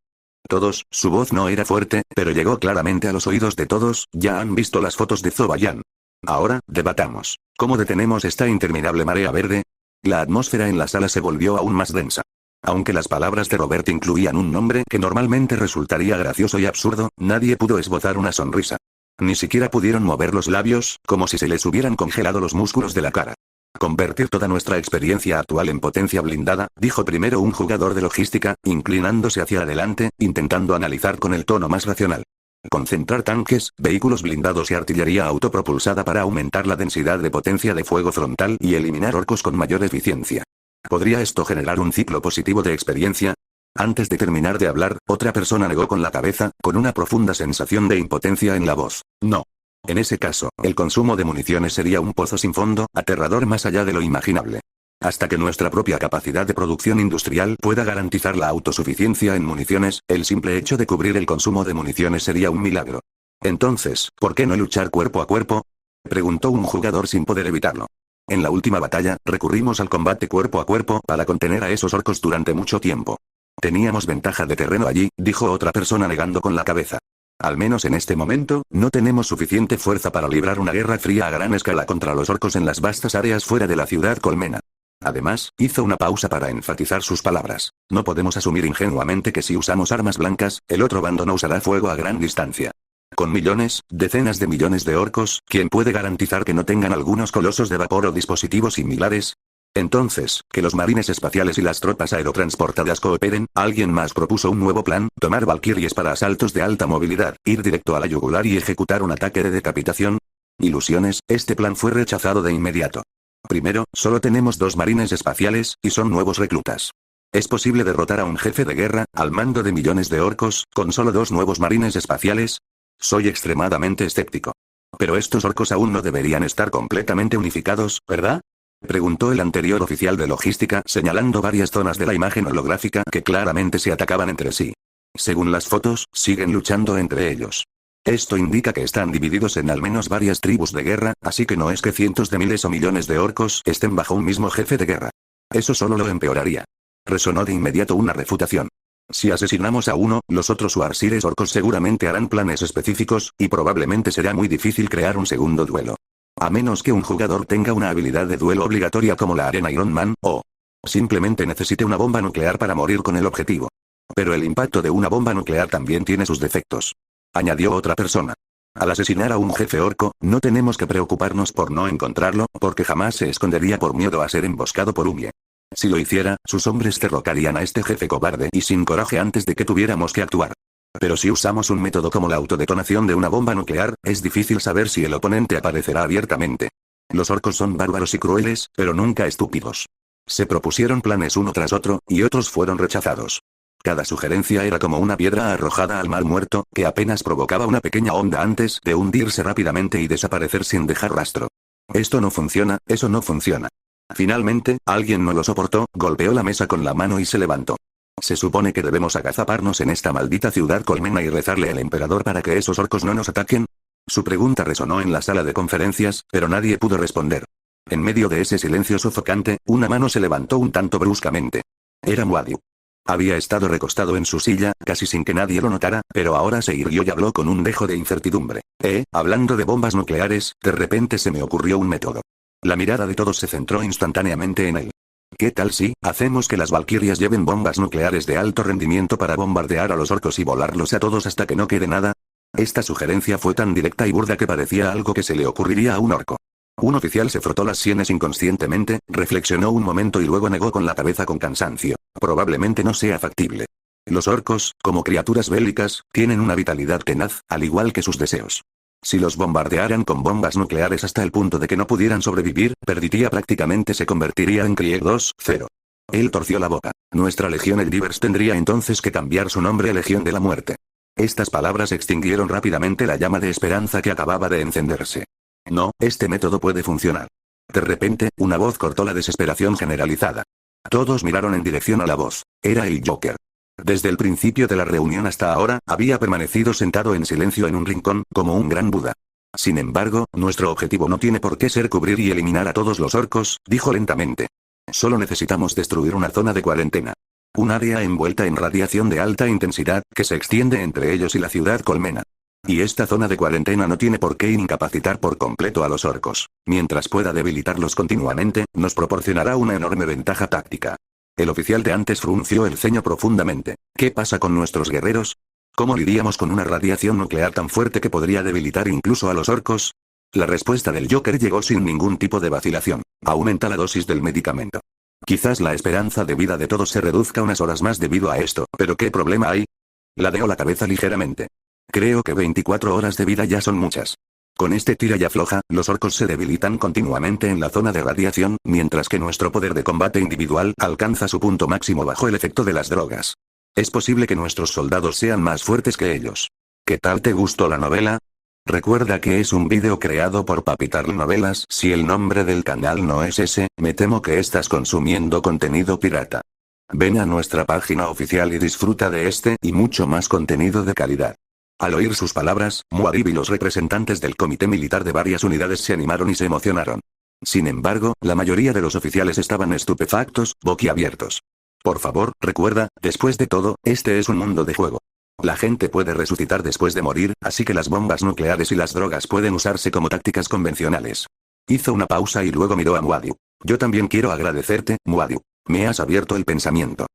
Todos, su voz no era fuerte, pero llegó claramente a los oídos de todos. Ya han visto las fotos de Zobayan. Ahora, debatamos. ¿Cómo detenemos esta interminable marea verde? La atmósfera en la sala se volvió aún más densa. Aunque las palabras de Robert incluían un nombre que normalmente resultaría gracioso y absurdo, nadie pudo esbozar una sonrisa. Ni siquiera pudieron mover los labios, como si se les hubieran congelado los músculos de la cara. Convertir toda nuestra experiencia actual en potencia blindada, dijo primero un jugador de logística, inclinándose hacia adelante, intentando analizar con el tono más racional. Concentrar tanques, vehículos blindados y artillería autopropulsada para aumentar la densidad de potencia de fuego frontal y eliminar orcos con mayor eficiencia. ¿Podría esto generar un ciclo positivo de experiencia? Antes de terminar de hablar, otra persona negó con la cabeza, con una profunda sensación de impotencia en la voz. No. En ese caso, el consumo de municiones sería un pozo sin fondo, aterrador más allá de lo imaginable. Hasta que nuestra propia capacidad de producción industrial pueda garantizar la autosuficiencia en municiones, el simple hecho de cubrir el consumo de municiones sería un milagro. Entonces, ¿por qué no luchar cuerpo a cuerpo? Preguntó un jugador sin poder evitarlo. En la última batalla, recurrimos al combate cuerpo a cuerpo para contener a esos orcos durante mucho tiempo. Teníamos ventaja de terreno allí, dijo otra persona negando con la cabeza. Al menos en este momento, no tenemos suficiente fuerza para librar una guerra fría a gran escala contra los orcos en las vastas áreas fuera de la ciudad Colmena. Además, hizo una pausa para enfatizar sus palabras. No podemos asumir ingenuamente que si usamos armas blancas, el otro bando no usará fuego a gran distancia. Con millones, decenas de millones de orcos, ¿quién puede garantizar que no tengan algunos colosos de vapor o dispositivos similares? Entonces, que los marines espaciales y las tropas aerotransportadas cooperen. Alguien más propuso un nuevo plan: tomar valquirias para asaltos de alta movilidad, ir directo a la yugular y ejecutar un ataque de decapitación. Ilusiones, este plan fue rechazado de inmediato. Primero, solo tenemos 2 marines espaciales, y son nuevos reclutas. ¿Es posible derrotar a un jefe de guerra, al mando de millones de orcos, con solo 2 nuevos marines espaciales? Soy extremadamente escéptico. Pero estos orcos aún no deberían estar completamente unificados, ¿verdad? Preguntó el anterior oficial de logística, señalando varias zonas de la imagen holográfica que claramente se atacaban entre sí. Según las fotos, siguen luchando entre ellos. Esto indica que están divididos en al menos varias tribus de guerra, así que no es que cientos de miles o millones de orcos estén bajo un mismo jefe de guerra. Eso solo lo empeoraría. Resonó de inmediato una refutación. Si asesinamos a uno, los otros Warsires orcos seguramente harán planes específicos, y probablemente será muy difícil crear un segundo duelo. A menos que un jugador tenga una habilidad de duelo obligatoria como la Arena Iron Man, o simplemente necesite una bomba nuclear para morir con el objetivo. Pero el impacto de una bomba nuclear también tiene sus defectos. Añadió otra persona. Al asesinar a un jefe orco, no tenemos que preocuparnos por no encontrarlo, porque jamás se escondería por miedo a ser emboscado por Umie. Si lo hiciera, sus hombres derrocarían a este jefe cobarde y sin coraje antes de que tuviéramos que actuar. Pero si usamos un método como la autodetonación de una bomba nuclear, es difícil saber si el oponente aparecerá abiertamente. Los orcos son bárbaros y crueles, pero nunca estúpidos. Se propusieron planes uno tras otro, y otros fueron rechazados. Cada sugerencia era como una piedra arrojada al mar muerto, que apenas provocaba una pequeña onda antes de hundirse rápidamente y desaparecer sin dejar rastro. Esto no funciona, eso no funciona. Finalmente, alguien no lo soportó, golpeó la mesa con la mano y se levantó. Se supone que debemos agazaparnos en esta maldita ciudad Colmena y rezarle al emperador para que esos orcos no nos ataquen. Su pregunta resonó en la sala de conferencias, pero nadie pudo responder. En medio de ese silencio sofocante, una mano se levantó un tanto bruscamente. Era Muad'Dib. Había estado recostado en su silla, casi sin que nadie lo notara, pero ahora se irguió y habló con un dejo de incertidumbre. Hablando de bombas nucleares, de repente se me ocurrió un método. La mirada de todos se centró instantáneamente en él. ¿Qué tal si hacemos que las valquirias lleven bombas nucleares de alto rendimiento para bombardear a los orcos y volarlos a todos hasta que no quede nada? Esta sugerencia fue tan directa y burda que parecía algo que se le ocurriría a un orco. Un oficial se frotó las sienes inconscientemente, reflexionó un momento y luego negó con la cabeza con cansancio. Probablemente no sea factible. Los orcos, como criaturas bélicas, tienen una vitalidad tenaz, al igual que sus deseos. Si los bombardearan con bombas nucleares hasta el punto de que no pudieran sobrevivir, Perditia prácticamente se convertiría en Krieg 2-0. Él torció la boca. Nuestra legión Eldivers tendría entonces que cambiar su nombre a Legión de la Muerte. Estas palabras extinguieron rápidamente la llama de esperanza que acababa de encenderse. No, este método puede funcionar. De repente, una voz cortó la desesperación generalizada. Todos miraron en dirección a la voz. Era el Joker. Desde el principio de la reunión hasta ahora, había permanecido sentado en silencio en un rincón, como un gran Buda. Sin embargo, nuestro objetivo no tiene por qué ser cubrir y eliminar a todos los orcos, dijo lentamente. Solo necesitamos destruir una zona de cuarentena. Un área envuelta en radiación de alta intensidad, que se extiende entre ellos y la ciudad colmena. Y esta zona de cuarentena no tiene por qué incapacitar por completo a los orcos. Mientras pueda debilitarlos continuamente, nos proporcionará una enorme ventaja táctica. El oficial de antes frunció el ceño profundamente. ¿Qué pasa con nuestros guerreros? ¿Cómo lidiamos con una radiación nuclear tan fuerte que podría debilitar incluso a los orcos? La respuesta del Joker llegó sin ningún tipo de vacilación. Aumenta la dosis del medicamento. Quizás la esperanza de vida de todos se reduzca unas horas más debido a esto, pero ¿qué problema hay? Ladeó la cabeza ligeramente. Creo que 24 horas de vida ya son muchas. Con este tira y afloja, los orcos se debilitan continuamente en la zona de radiación, mientras que nuestro poder de combate individual alcanza su punto máximo bajo el efecto de las drogas. Es posible que nuestros soldados sean más fuertes que ellos. ¿Qué tal te gustó la novela? Recuerda que es un vídeo creado por Papitarl Novelas. Si el nombre del canal no es ese, me temo que estás consumiendo contenido pirata. Ven a nuestra página oficial y disfruta de este y mucho más contenido de calidad. Al oír sus palabras, Muad'Dib y los representantes del comité militar de varias unidades se animaron y se emocionaron. Sin embargo, la mayoría de los oficiales estaban estupefactos, boquiabiertos. Por favor, recuerda, después de todo, este es un mundo de juego. La gente puede resucitar después de morir, así que las bombas nucleares y las drogas pueden usarse como tácticas convencionales. Hizo una pausa y luego miró a Muad'Dib. Yo también quiero agradecerte, Muad'Dib. Me has abierto el pensamiento.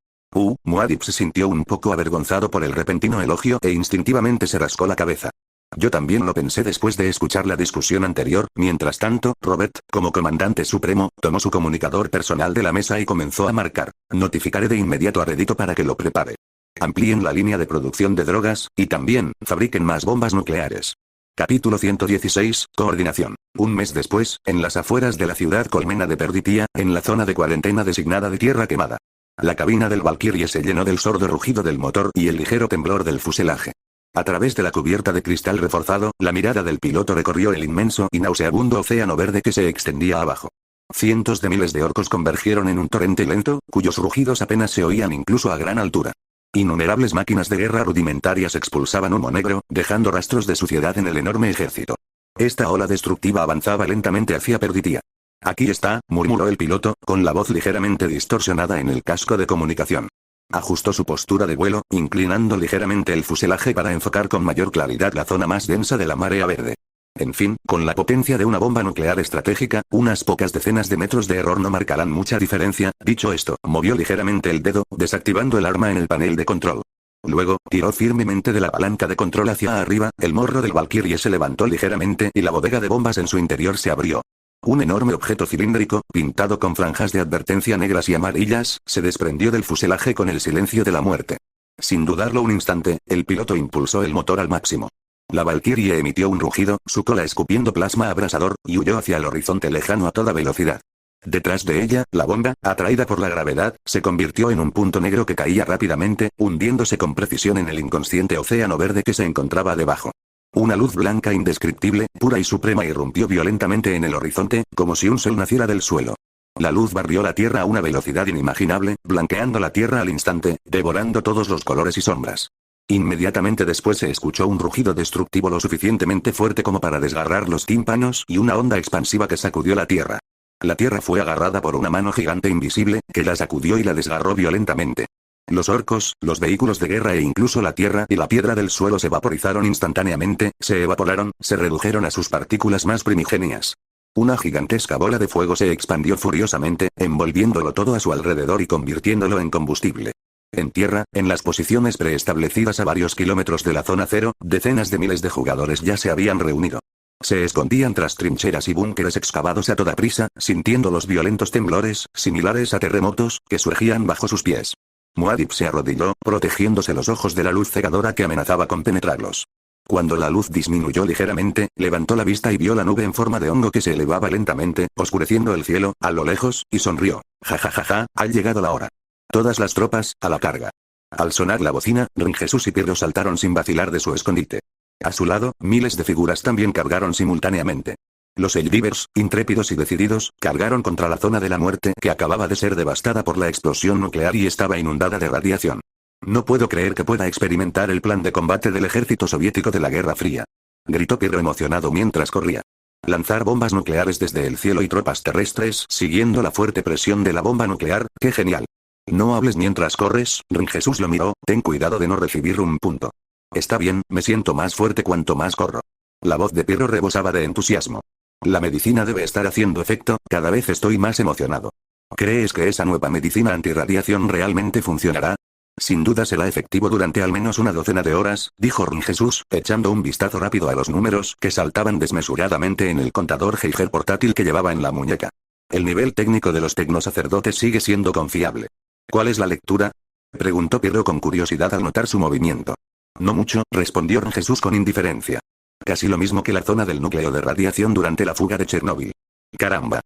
Muad'Dib se sintió un poco avergonzado por el repentino elogio e instintivamente se rascó la cabeza. Yo también lo pensé después de escuchar la discusión anterior. Mientras tanto, Robert, como comandante supremo, tomó su comunicador personal de la mesa y comenzó a marcar. Notificaré de inmediato a Redito para que lo prepare. Amplíen la línea de producción de drogas, y también, fabriquen más bombas nucleares. Capítulo 116, Coordinación. Un mes después, en las afueras de la ciudad colmena de Perditia, en la zona de cuarentena designada de Tierra Quemada. La cabina del Valkyrie se llenó del sordo rugido del motor y el ligero temblor del fuselaje. A través de la cubierta de cristal reforzado, la mirada del piloto recorrió el inmenso y nauseabundo océano verde que se extendía abajo. Cientos de miles de orcos convergieron en un torrente lento, cuyos rugidos apenas se oían incluso a gran altura. Innumerables máquinas de guerra rudimentarias expulsaban humo negro, dejando rastros de suciedad en el enorme ejército. Esta ola destructiva avanzaba lentamente hacia Perditia. Aquí está, murmuró el piloto, con la voz ligeramente distorsionada en el casco de comunicación. Ajustó su postura de vuelo, inclinando ligeramente el fuselaje para enfocar con mayor claridad la zona más densa de la marea verde. En fin, con la potencia de una bomba nuclear estratégica, unas pocas decenas de metros de error no marcarán mucha diferencia. Dicho esto, movió ligeramente el dedo, desactivando el arma en el panel de control. Luego, tiró firmemente de la palanca de control hacia arriba, el morro del Valkyrie se levantó ligeramente y la bodega de bombas en su interior se abrió. Un enorme objeto cilíndrico, pintado con franjas de advertencia negras y amarillas, se desprendió del fuselaje con el silencio de la muerte. Sin dudarlo un instante, el piloto impulsó el motor al máximo. La Valkyrie emitió un rugido, su cola escupiendo plasma abrasador, y huyó hacia el horizonte lejano a toda velocidad. Detrás de ella, la bomba, atraída por la gravedad, se convirtió en un punto negro que caía rápidamente, hundiéndose con precisión en el inconsciente océano verde que se encontraba debajo. Una luz blanca indescriptible, pura y suprema irrumpió violentamente en el horizonte, como si un sol naciera del suelo. La luz barrió la tierra a una velocidad inimaginable, blanqueando la tierra al instante, devorando todos los colores y sombras. Inmediatamente después se escuchó un rugido destructivo lo suficientemente fuerte como para desgarrar los tímpanos y una onda expansiva que sacudió la tierra. La tierra fue agarrada por una mano gigante invisible, que la sacudió y la desgarró violentamente. Los orcos, los vehículos de guerra e incluso la tierra y la piedra del suelo se vaporizaron instantáneamente, se evaporaron, se redujeron a sus partículas más primigenias. Una gigantesca bola de fuego se expandió furiosamente, envolviéndolo todo a su alrededor y convirtiéndolo en combustible. En tierra, en las posiciones preestablecidas a varios kilómetros de la zona cero, decenas de miles de jugadores ya se habían reunido. Se escondían tras trincheras y búnkeres excavados a toda prisa, sintiendo los violentos temblores, similares a terremotos, que surgían bajo sus pies. Muad'Dib se arrodilló, protegiéndose los ojos de la luz cegadora que amenazaba con penetrarlos. Cuando la luz disminuyó ligeramente, levantó la vista y vio la nube en forma de hongo que se elevaba lentamente, oscureciendo el cielo, a lo lejos, y sonrió. Ja ja ja ja, ha llegado la hora. Todas las tropas, a la carga. Al sonar la bocina, Rinjesús y Pirro saltaron sin vacilar de su escondite. A su lado, miles de figuras también cargaron simultáneamente. Los Eldivers, intrépidos y decididos, cargaron contra la zona de la muerte que acababa de ser devastada por la explosión nuclear y estaba inundada de radiación. No puedo creer que pueda experimentar el plan de combate del ejército soviético de la Guerra Fría. Gritó Pirro emocionado mientras corría. Lanzar bombas nucleares desde el cielo y tropas terrestres siguiendo la fuerte presión de la bomba nuclear, ¡qué genial! No hables mientras corres, Rinjesús lo miró, ten cuidado de no recibir un punto. Está bien, me siento más fuerte cuanto más corro. La voz de Pirro rebosaba de entusiasmo. La medicina debe estar haciendo efecto, cada vez estoy más emocionado. ¿Crees que esa nueva medicina antirradiación realmente funcionará? Sin duda será efectivo durante al menos una docena de horas, dijo Rinjesús, echando un vistazo rápido a los números que saltaban desmesuradamente en el contador Geiger portátil que llevaba en la muñeca. El nivel técnico de los tecnosacerdotes sigue siendo confiable. ¿Cuál es la lectura? Preguntó Pirro con curiosidad al notar su movimiento. No mucho, respondió Rinjesús con indiferencia. Casi lo mismo que la zona del núcleo de radiación durante la fuga de Chernóbil. Caramba.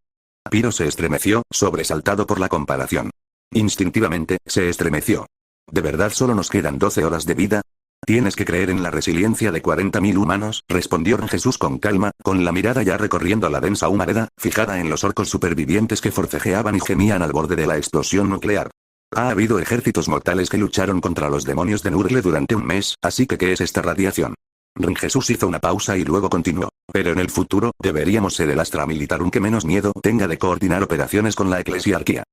Pirro se estremeció, sobresaltado por la comparación. Instintivamente, se estremeció. ¿De verdad solo nos quedan 12 horas de vida? Tienes que creer en la resiliencia de 40.000 humanos, respondió Rinjesús con calma, con la mirada ya recorriendo la densa humareda, fijada en los orcos supervivientes que forcejeaban y gemían al borde de la explosión nuclear. Ha habido ejércitos mortales que lucharon contra los demonios de Nurgle durante un mes, así que ¿qué es esta radiación? Rinjesús hizo una pausa y luego continuó. Pero en el futuro, deberíamos ser el Astra Militarum que menos miedo tenga de coordinar operaciones con la eclesiarquía.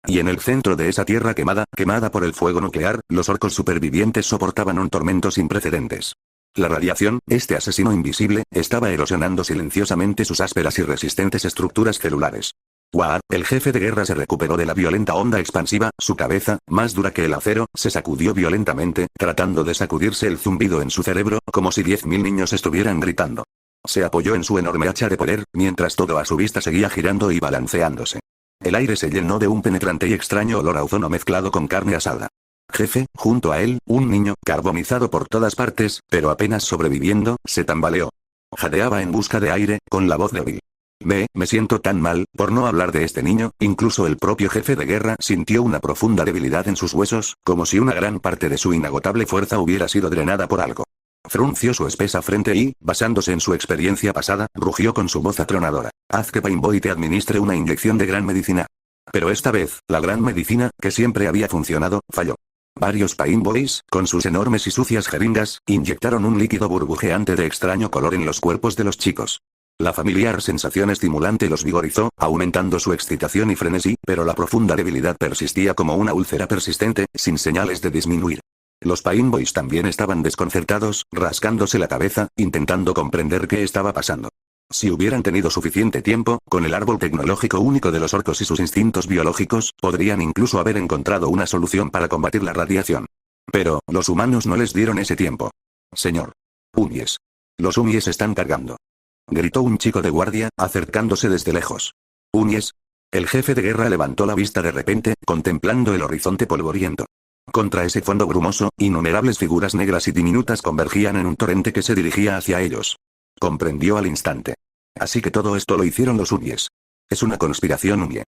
Y en el centro de esa tierra quemada por el fuego nuclear, los orcos supervivientes soportaban un tormento sin precedentes. La radiación, este asesino invisible, estaba erosionando silenciosamente sus ásperas y resistentes estructuras celulares. Wa'ad, el jefe de guerra, se recuperó de la violenta onda expansiva, su cabeza, más dura que el acero, se sacudió violentamente, tratando de sacudirse el zumbido en su cerebro, como si 10.000 niños estuvieran gritando. Se apoyó en su enorme hacha de poder, mientras todo a su vista seguía girando y balanceándose. El aire se llenó de un penetrante y extraño olor a ozono mezclado con carne asada. Jefe, junto a él, un niño, carbonizado por todas partes, pero apenas sobreviviendo, se tambaleó. Jadeaba en busca de aire, con la voz débil. Me siento tan mal, por no hablar de este niño, incluso el propio jefe de guerra sintió una profunda debilidad en sus huesos, como si una gran parte de su inagotable fuerza hubiera sido drenada por algo. Frunció su espesa frente y, basándose en su experiencia pasada, rugió con su voz atronadora. Haz que Painboy te administre una inyección de gran medicina. Pero esta vez, la gran medicina, que siempre había funcionado, falló. Varios Painboys, con sus enormes y sucias jeringas, inyectaron un líquido burbujeante de extraño color en los cuerpos de los chicos. La familiar sensación estimulante los vigorizó, aumentando su excitación y frenesí, pero la profunda debilidad persistía como una úlcera persistente, sin señales de disminuir. Los Painboys también estaban desconcertados, rascándose la cabeza, intentando comprender qué estaba pasando. Si hubieran tenido suficiente tiempo, con el árbol tecnológico único de los orcos y sus instintos biológicos, podrían incluso haber encontrado una solución para combatir la radiación. Pero, los humanos no les dieron ese tiempo. Señor. Umies. Los Umies están cargando. Gritó un chico de guardia, acercándose desde lejos. Umies. El jefe de guerra levantó la vista de repente, contemplando el horizonte polvoriento. Contra ese fondo brumoso, innumerables figuras negras y diminutas convergían en un torrente que se dirigía hacia ellos. Comprendió al instante. Así que todo esto lo hicieron los Umies. Es una conspiración Umie.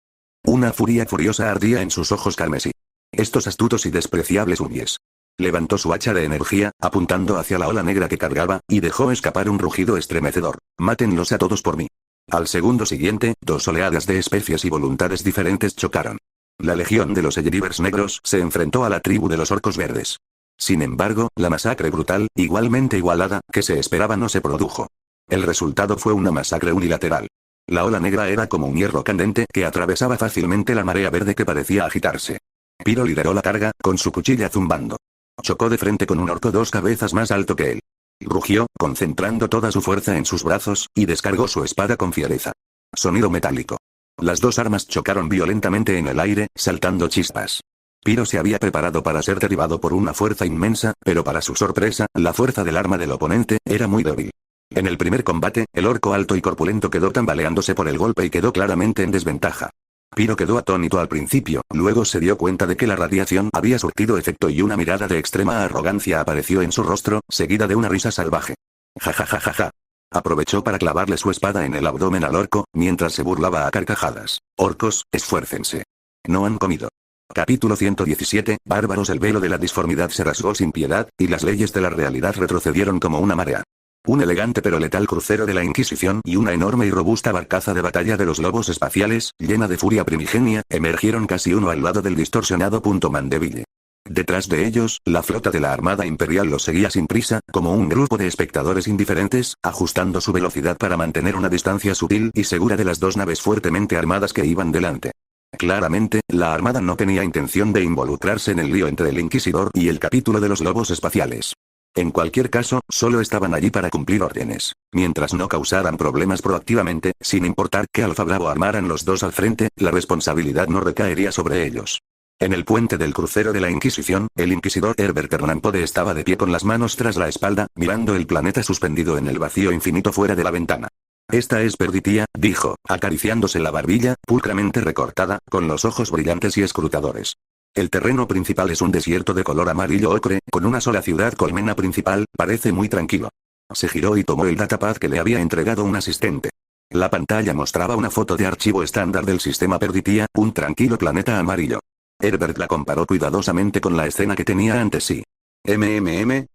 Una furia furiosa ardía en sus ojos carmesí. Estos astutos y despreciables Umies. Levantó su hacha de energía, apuntando hacia la ola negra que cargaba, y dejó escapar un rugido estremecedor. Mátenlos a todos por mí. Al segundo siguiente, dos oleadas de especies y voluntades diferentes chocaron. La legión de los Eldivers negros se enfrentó a la tribu de los orcos verdes. Sin embargo, la masacre brutal, igualmente igualada, que se esperaba no se produjo. El resultado fue una masacre unilateral. La ola negra era como un hierro candente que atravesaba fácilmente la marea verde que parecía agitarse. Pyro lideró la carga, con su cuchilla zumbando. Chocó de frente con un orco 2 cabezas más alto que él. Rugió, concentrando toda su fuerza en sus brazos, y descargó su espada con fiereza. Sonido metálico. Las dos armas chocaron violentamente en el aire, saltando chispas. Pyro se había preparado para ser derribado por una fuerza inmensa, pero para su sorpresa, la fuerza del arma del oponente era muy débil. En el primer combate, el orco alto y corpulento quedó tambaleándose por el golpe y quedó claramente en desventaja. Pyro quedó atónito al principio, luego se dio cuenta de que la radiación había surtido efecto y una mirada de extrema arrogancia apareció en su rostro, seguida de una risa salvaje. Ja. Aprovechó para clavarle su espada en el abdomen al orco, mientras se burlaba a carcajadas. Orcos, esfuércense. No han comido. Capítulo 117, Bárbaros. El velo de la disformidad se rasgó sin piedad, y las leyes de la realidad retrocedieron como una marea. Un elegante pero letal crucero de la Inquisición y una enorme y robusta barcaza de batalla de los lobos espaciales, llena de furia primigenia, emergieron casi uno al lado del distorsionado punto Mandeville. Detrás de ellos, la flota de la Armada Imperial los seguía sin prisa, como un grupo de espectadores indiferentes, ajustando su velocidad para mantener una distancia sutil y segura de las dos naves fuertemente armadas que iban delante. Claramente, la Armada no tenía intención de involucrarse en el lío entre el Inquisidor y el capítulo de los lobos espaciales. En cualquier caso, solo estaban allí para cumplir órdenes. Mientras no causaran problemas proactivamente, sin importar que Alfa Bravo armaran los dos al frente, la responsabilidad no recaería sobre ellos. En el puente del crucero de la Inquisición, el inquisidor Herbert Hernanpode estaba de pie con las manos tras la espalda, mirando el planeta suspendido en el vacío infinito fuera de la ventana. Esta es Perditia, dijo, acariciándose la barbilla, pulcramente recortada, con los ojos brillantes y escrutadores. El terreno principal es un desierto de color amarillo ocre, con una sola ciudad colmena principal, parece muy tranquilo. Se giró y tomó el datapad que le había entregado un asistente. La pantalla mostraba una foto de archivo estándar del sistema Perditia, un tranquilo planeta amarillo. Herbert la comparó cuidadosamente con la escena que tenía ante sí.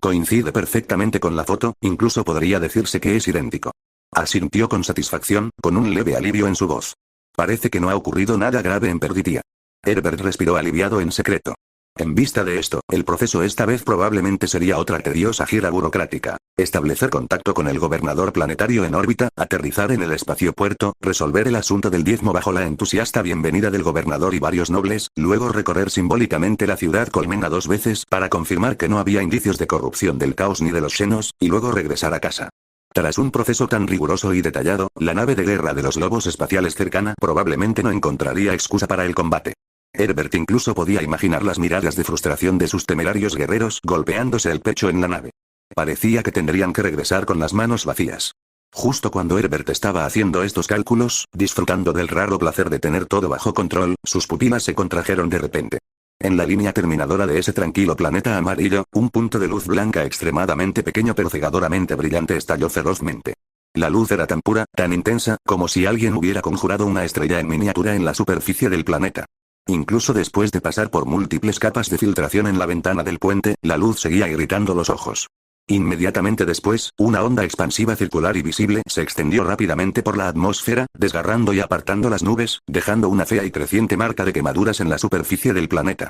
Coincide perfectamente con la foto, incluso podría decirse que es idéntico. Asintió con satisfacción, con un leve alivio en su voz. Parece que no ha ocurrido nada grave en Perditia. Herbert respiró aliviado en secreto. En vista de esto, el proceso esta vez probablemente sería otra tediosa gira burocrática. Establecer contacto con el gobernador planetario en órbita, aterrizar en el espaciopuerto, resolver el asunto del diezmo bajo la entusiasta bienvenida del gobernador y varios nobles, luego recorrer simbólicamente la ciudad colmena 2 veces para confirmar que no había indicios de corrupción del caos ni de los xenos, y luego regresar a casa. Tras un proceso tan riguroso y detallado, la nave de guerra de los lobos espaciales cercana probablemente no encontraría excusa para el combate. Herbert incluso podía imaginar las miradas de frustración de sus temerarios guerreros golpeándose el pecho en la nave. Parecía que tendrían que regresar con las manos vacías. Justo cuando Herbert estaba haciendo estos cálculos, disfrutando del raro placer de tener todo bajo control, sus pupilas se contrajeron de repente. En la línea terminadora de ese tranquilo planeta amarillo, un punto de luz blanca extremadamente pequeño pero cegadoramente brillante estalló ferozmente. La luz era tan pura, tan intensa, como si alguien hubiera conjurado una estrella en miniatura en la superficie del planeta. Incluso después de pasar por múltiples capas de filtración en la ventana del puente, la luz seguía irritando los ojos. Inmediatamente después, una onda expansiva circular y visible se extendió rápidamente por la atmósfera, desgarrando y apartando las nubes, dejando una fea y creciente marca de quemaduras en la superficie del planeta.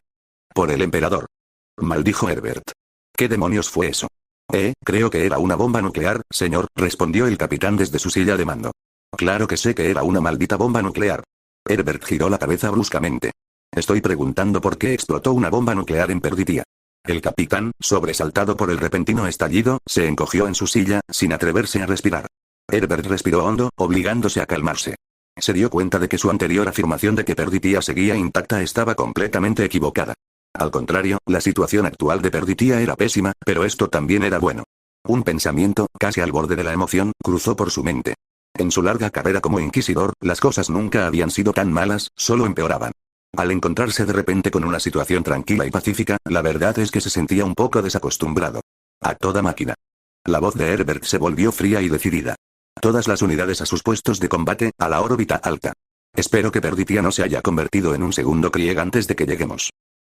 Por el emperador. Maldijo Herbert. ¿Qué demonios fue eso? Creo que era una bomba nuclear, señor, respondió el capitán desde su silla de mando. Claro que sé que era una maldita bomba nuclear. Herbert giró la cabeza bruscamente. Estoy preguntando por qué explotó una bomba nuclear en Perditia. El capitán, sobresaltado por el repentino estallido, se encogió en su silla, sin atreverse a respirar. Herbert respiró hondo, obligándose a calmarse. Se dio cuenta de que su anterior afirmación de que Perditia seguía intacta estaba completamente equivocada. Al contrario, la situación actual de Perditia era pésima, pero esto también era bueno. Un pensamiento, casi al borde de la emoción, cruzó por su mente. En su larga carrera como inquisidor, las cosas nunca habían sido tan malas, solo empeoraban. Al encontrarse de repente con una situación tranquila y pacífica, la verdad es que se sentía un poco desacostumbrado. A toda máquina. La voz de Herbert se volvió fría y decidida. Todas las unidades a sus puestos de combate, a la órbita alta. Espero que Perditia no se haya convertido en un segundo Krieg antes de que lleguemos.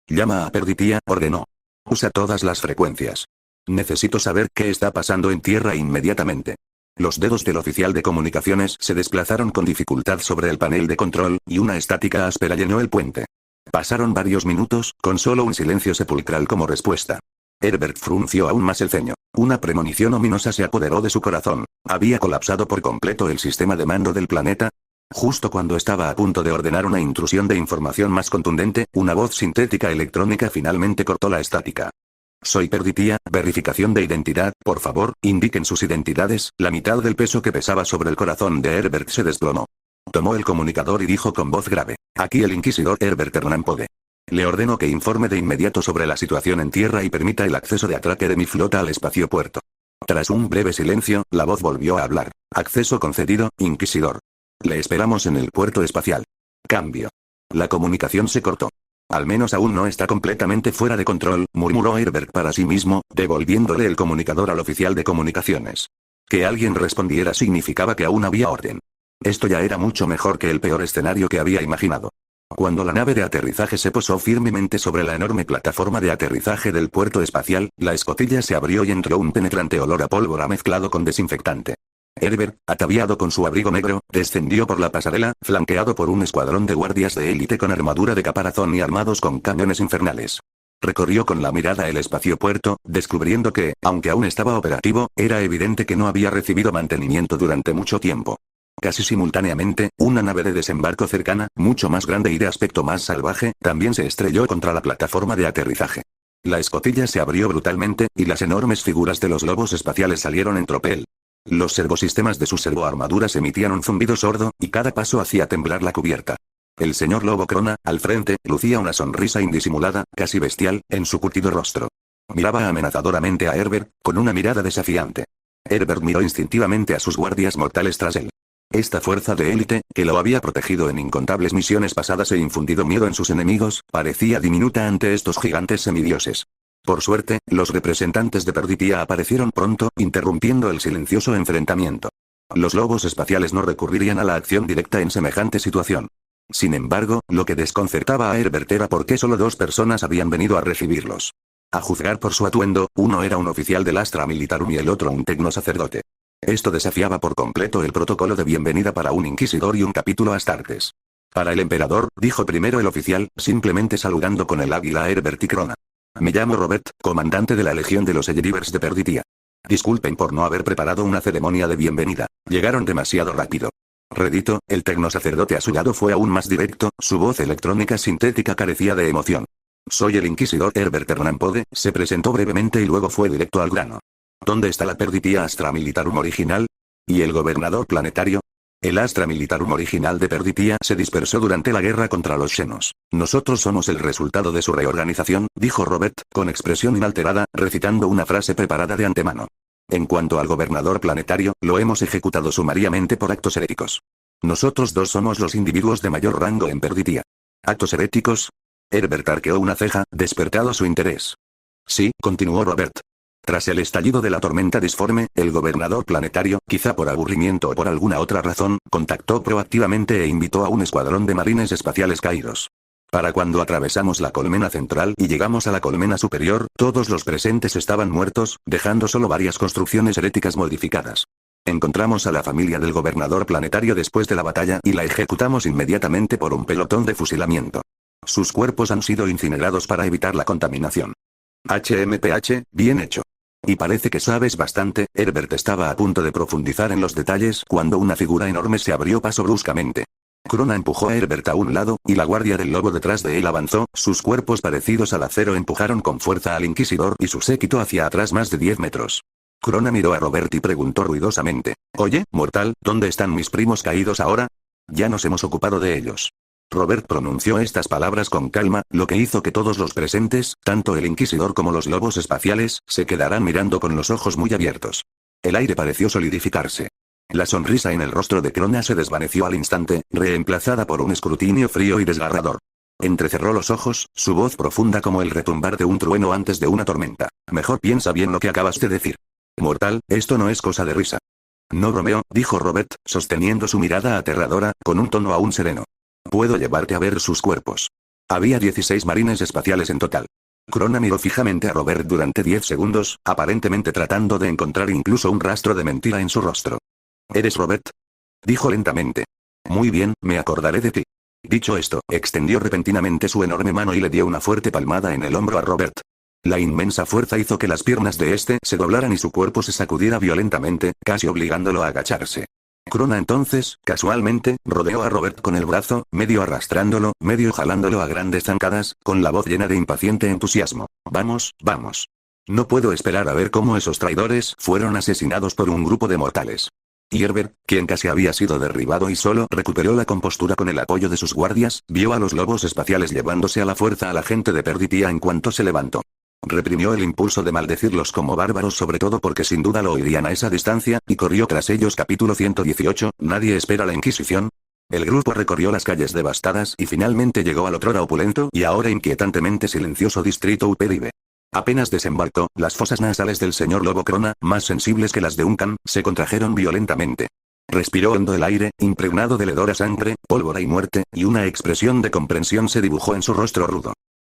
Llama a Perditia, ordenó. Usa todas las frecuencias. Necesito saber qué está pasando en tierra inmediatamente. Los dedos del oficial de comunicaciones se desplazaron con dificultad sobre el panel de control, y una estática áspera llenó el puente. Pasaron varios minutos, con solo un silencio sepulcral como respuesta. Herbert frunció aún más el ceño. Una premonición ominosa se apoderó de su corazón. ¿Había colapsado por completo el sistema de mando del planeta? Justo cuando estaba a punto de ordenar una intrusión de información más contundente, una voz sintética electrónica finalmente cortó la estática. Soy Perditia, verificación de identidad, por favor, indiquen sus identidades. La mitad del peso que pesaba sobre el corazón de Herbert se desplomó. Tomó el comunicador y dijo con voz grave. Aquí el inquisidor Herbert Hernán Pode. Le ordeno que informe de inmediato sobre la situación en tierra y permita el acceso de atraque de mi flota al espaciopuerto. Tras un breve silencio, la voz volvió a hablar. Acceso concedido, inquisidor. Le esperamos en el puerto espacial. Cambio. La comunicación se cortó. Al menos aún no está completamente fuera de control, murmuró Herbert para sí mismo, devolviéndole el comunicador al oficial de comunicaciones. Que alguien respondiera significaba que aún había orden. Esto ya era mucho mejor que el peor escenario que había imaginado. Cuando la nave de aterrizaje se posó firmemente sobre la enorme plataforma de aterrizaje del puerto espacial, la escotilla se abrió y entró un penetrante olor a pólvora mezclado con desinfectante. Herbert, ataviado con su abrigo negro, descendió por la pasarela, flanqueado por un escuadrón de guardias de élite con armadura de caparazón y armados con cañones infernales. Recorrió con la mirada el espaciopuerto, descubriendo que, aunque aún estaba operativo, era evidente que no había recibido mantenimiento durante mucho tiempo. Casi simultáneamente, una nave de desembarco cercana, mucho más grande y de aspecto más salvaje, también se estrelló contra la plataforma de aterrizaje. La escotilla se abrió brutalmente, y las enormes figuras de los lobos espaciales salieron en tropel. Los servosistemas de sus servoarmaduras emitían un zumbido sordo, y cada paso hacía temblar la cubierta. El señor Lobo Crona, al frente, lucía una sonrisa indisimulada, casi bestial, en su curtido rostro. Miraba amenazadoramente a Herbert, con una mirada desafiante. Herbert miró instintivamente a sus guardias mortales tras él. Esta fuerza de élite, que lo había protegido en incontables misiones pasadas e infundido miedo en sus enemigos, parecía diminuta ante estos gigantes semidioses. Por suerte, los representantes de Perditia aparecieron pronto, interrumpiendo el silencioso enfrentamiento. Los lobos espaciales no recurrirían a la acción directa en semejante situación. Sin embargo, lo que desconcertaba a Herbert era por qué solo 2 personas habían venido a recibirlos. A juzgar por su atuendo, uno era un oficial del Astra Militarum y el otro un tecnosacerdote. Esto desafiaba por completo el protocolo de bienvenida para un inquisidor y un capítulo Astartes. Para el emperador, dijo primero el oficial, simplemente saludando con el águila a Herbert y Crona. Me llamo Robert, comandante de la Legión de los Eldrivers de Perditia. Disculpen por no haber preparado una ceremonia de bienvenida. Llegaron demasiado rápido. Redito, el tecnosacerdote a su lado fue aún más directo, su voz electrónica sintética carecía de emoción. Soy el inquisidor Herbert Hernán Pode, se presentó brevemente y luego fue directo al grano. ¿Dónde está la Perditia Astra Militarum original? ¿Y el gobernador planetario? El Astra Militarum original de Perditia se dispersó durante la guerra contra los Xenos. Nosotros somos el resultado de su reorganización, dijo Robert, con expresión inalterada, recitando una frase preparada de antemano. En cuanto al gobernador planetario, lo hemos ejecutado sumariamente por actos heréticos. Nosotros 2 somos los individuos de mayor rango en Perditia. ¿Actos heréticos? Herbert arqueó una ceja, despertado su interés. Sí, continuó Robert. Tras el estallido de la tormenta disforme, el gobernador planetario, quizá por aburrimiento o por alguna otra razón, contactó proactivamente e invitó a un escuadrón de marines espaciales caídos. Para cuando atravesamos la colmena central y llegamos a la colmena superior, todos los presentes estaban muertos, dejando solo varias construcciones heréticas modificadas. Encontramos a la familia del gobernador planetario después de la batalla y la ejecutamos inmediatamente por un pelotón de fusilamiento. Sus cuerpos han sido incinerados para evitar la contaminación. HMPH, bien hecho. Y parece que sabes bastante. Herbert estaba a punto de profundizar en los detalles cuando una figura enorme se abrió paso bruscamente. Crona empujó a Herbert a un lado, y la guardia del lobo detrás de él avanzó, sus cuerpos parecidos al acero empujaron con fuerza al inquisidor y su séquito hacia atrás más de 10 metros. Crona miró a Robert y preguntó ruidosamente. Oye, mortal, ¿dónde están mis primos caídos ahora? Ya nos hemos ocupado de ellos. Robert pronunció estas palabras con calma, lo que hizo que todos los presentes, tanto el inquisidor como los lobos espaciales, se quedaran mirando con los ojos muy abiertos. El aire pareció solidificarse. La sonrisa en el rostro de Crona se desvaneció al instante, reemplazada por un escrutinio frío y desgarrador. Entrecerró los ojos, su voz profunda como el retumbar de un trueno antes de una tormenta. Mejor piensa bien lo que acabas de decir. Mortal, esto no es cosa de risa. No bromeo, dijo Robert, sosteniendo su mirada aterradora, con un tono aún sereno. Puedo llevarte a ver sus cuerpos. Había 16 marines espaciales en total. Crona miró fijamente a Robert durante 10 segundos, aparentemente tratando de encontrar incluso un rastro de mentira en su rostro. ¿Eres Robert? Dijo lentamente. Muy bien, me acordaré de ti. Dicho esto, extendió repentinamente su enorme mano y le dio una fuerte palmada en el hombro a Robert. La inmensa fuerza hizo que las piernas de este se doblaran y su cuerpo se sacudiera violentamente, casi obligándolo a agacharse. Krona entonces, casualmente, rodeó a Robert con el brazo, medio arrastrándolo, medio jalándolo a grandes zancadas, con la voz llena de impaciente entusiasmo. Vamos, vamos. No puedo esperar a ver cómo esos traidores fueron asesinados por un grupo de mortales. Y Herbert, quien casi había sido derribado y solo recuperó la compostura con el apoyo de sus guardias, vio a los lobos espaciales llevándose a la fuerza a la gente de Perdipia en cuanto se levantó. Reprimió el impulso de maldecirlos como bárbaros, sobre todo porque sin duda lo oirían a esa distancia, y corrió tras ellos. Capítulo 118, ¿nadie espera la Inquisición? El grupo recorrió las calles devastadas y finalmente llegó al otrora opulento y ahora inquietantemente silencioso distrito Uperibe. Apenas desembarcó, las fosas nasales del señor Lobo Krona, más sensibles que las de un can, se contrajeron violentamente. Respiró hondo el aire, impregnado de hedor a sangre, pólvora y muerte, y una expresión de comprensión se dibujó en su rostro rudo.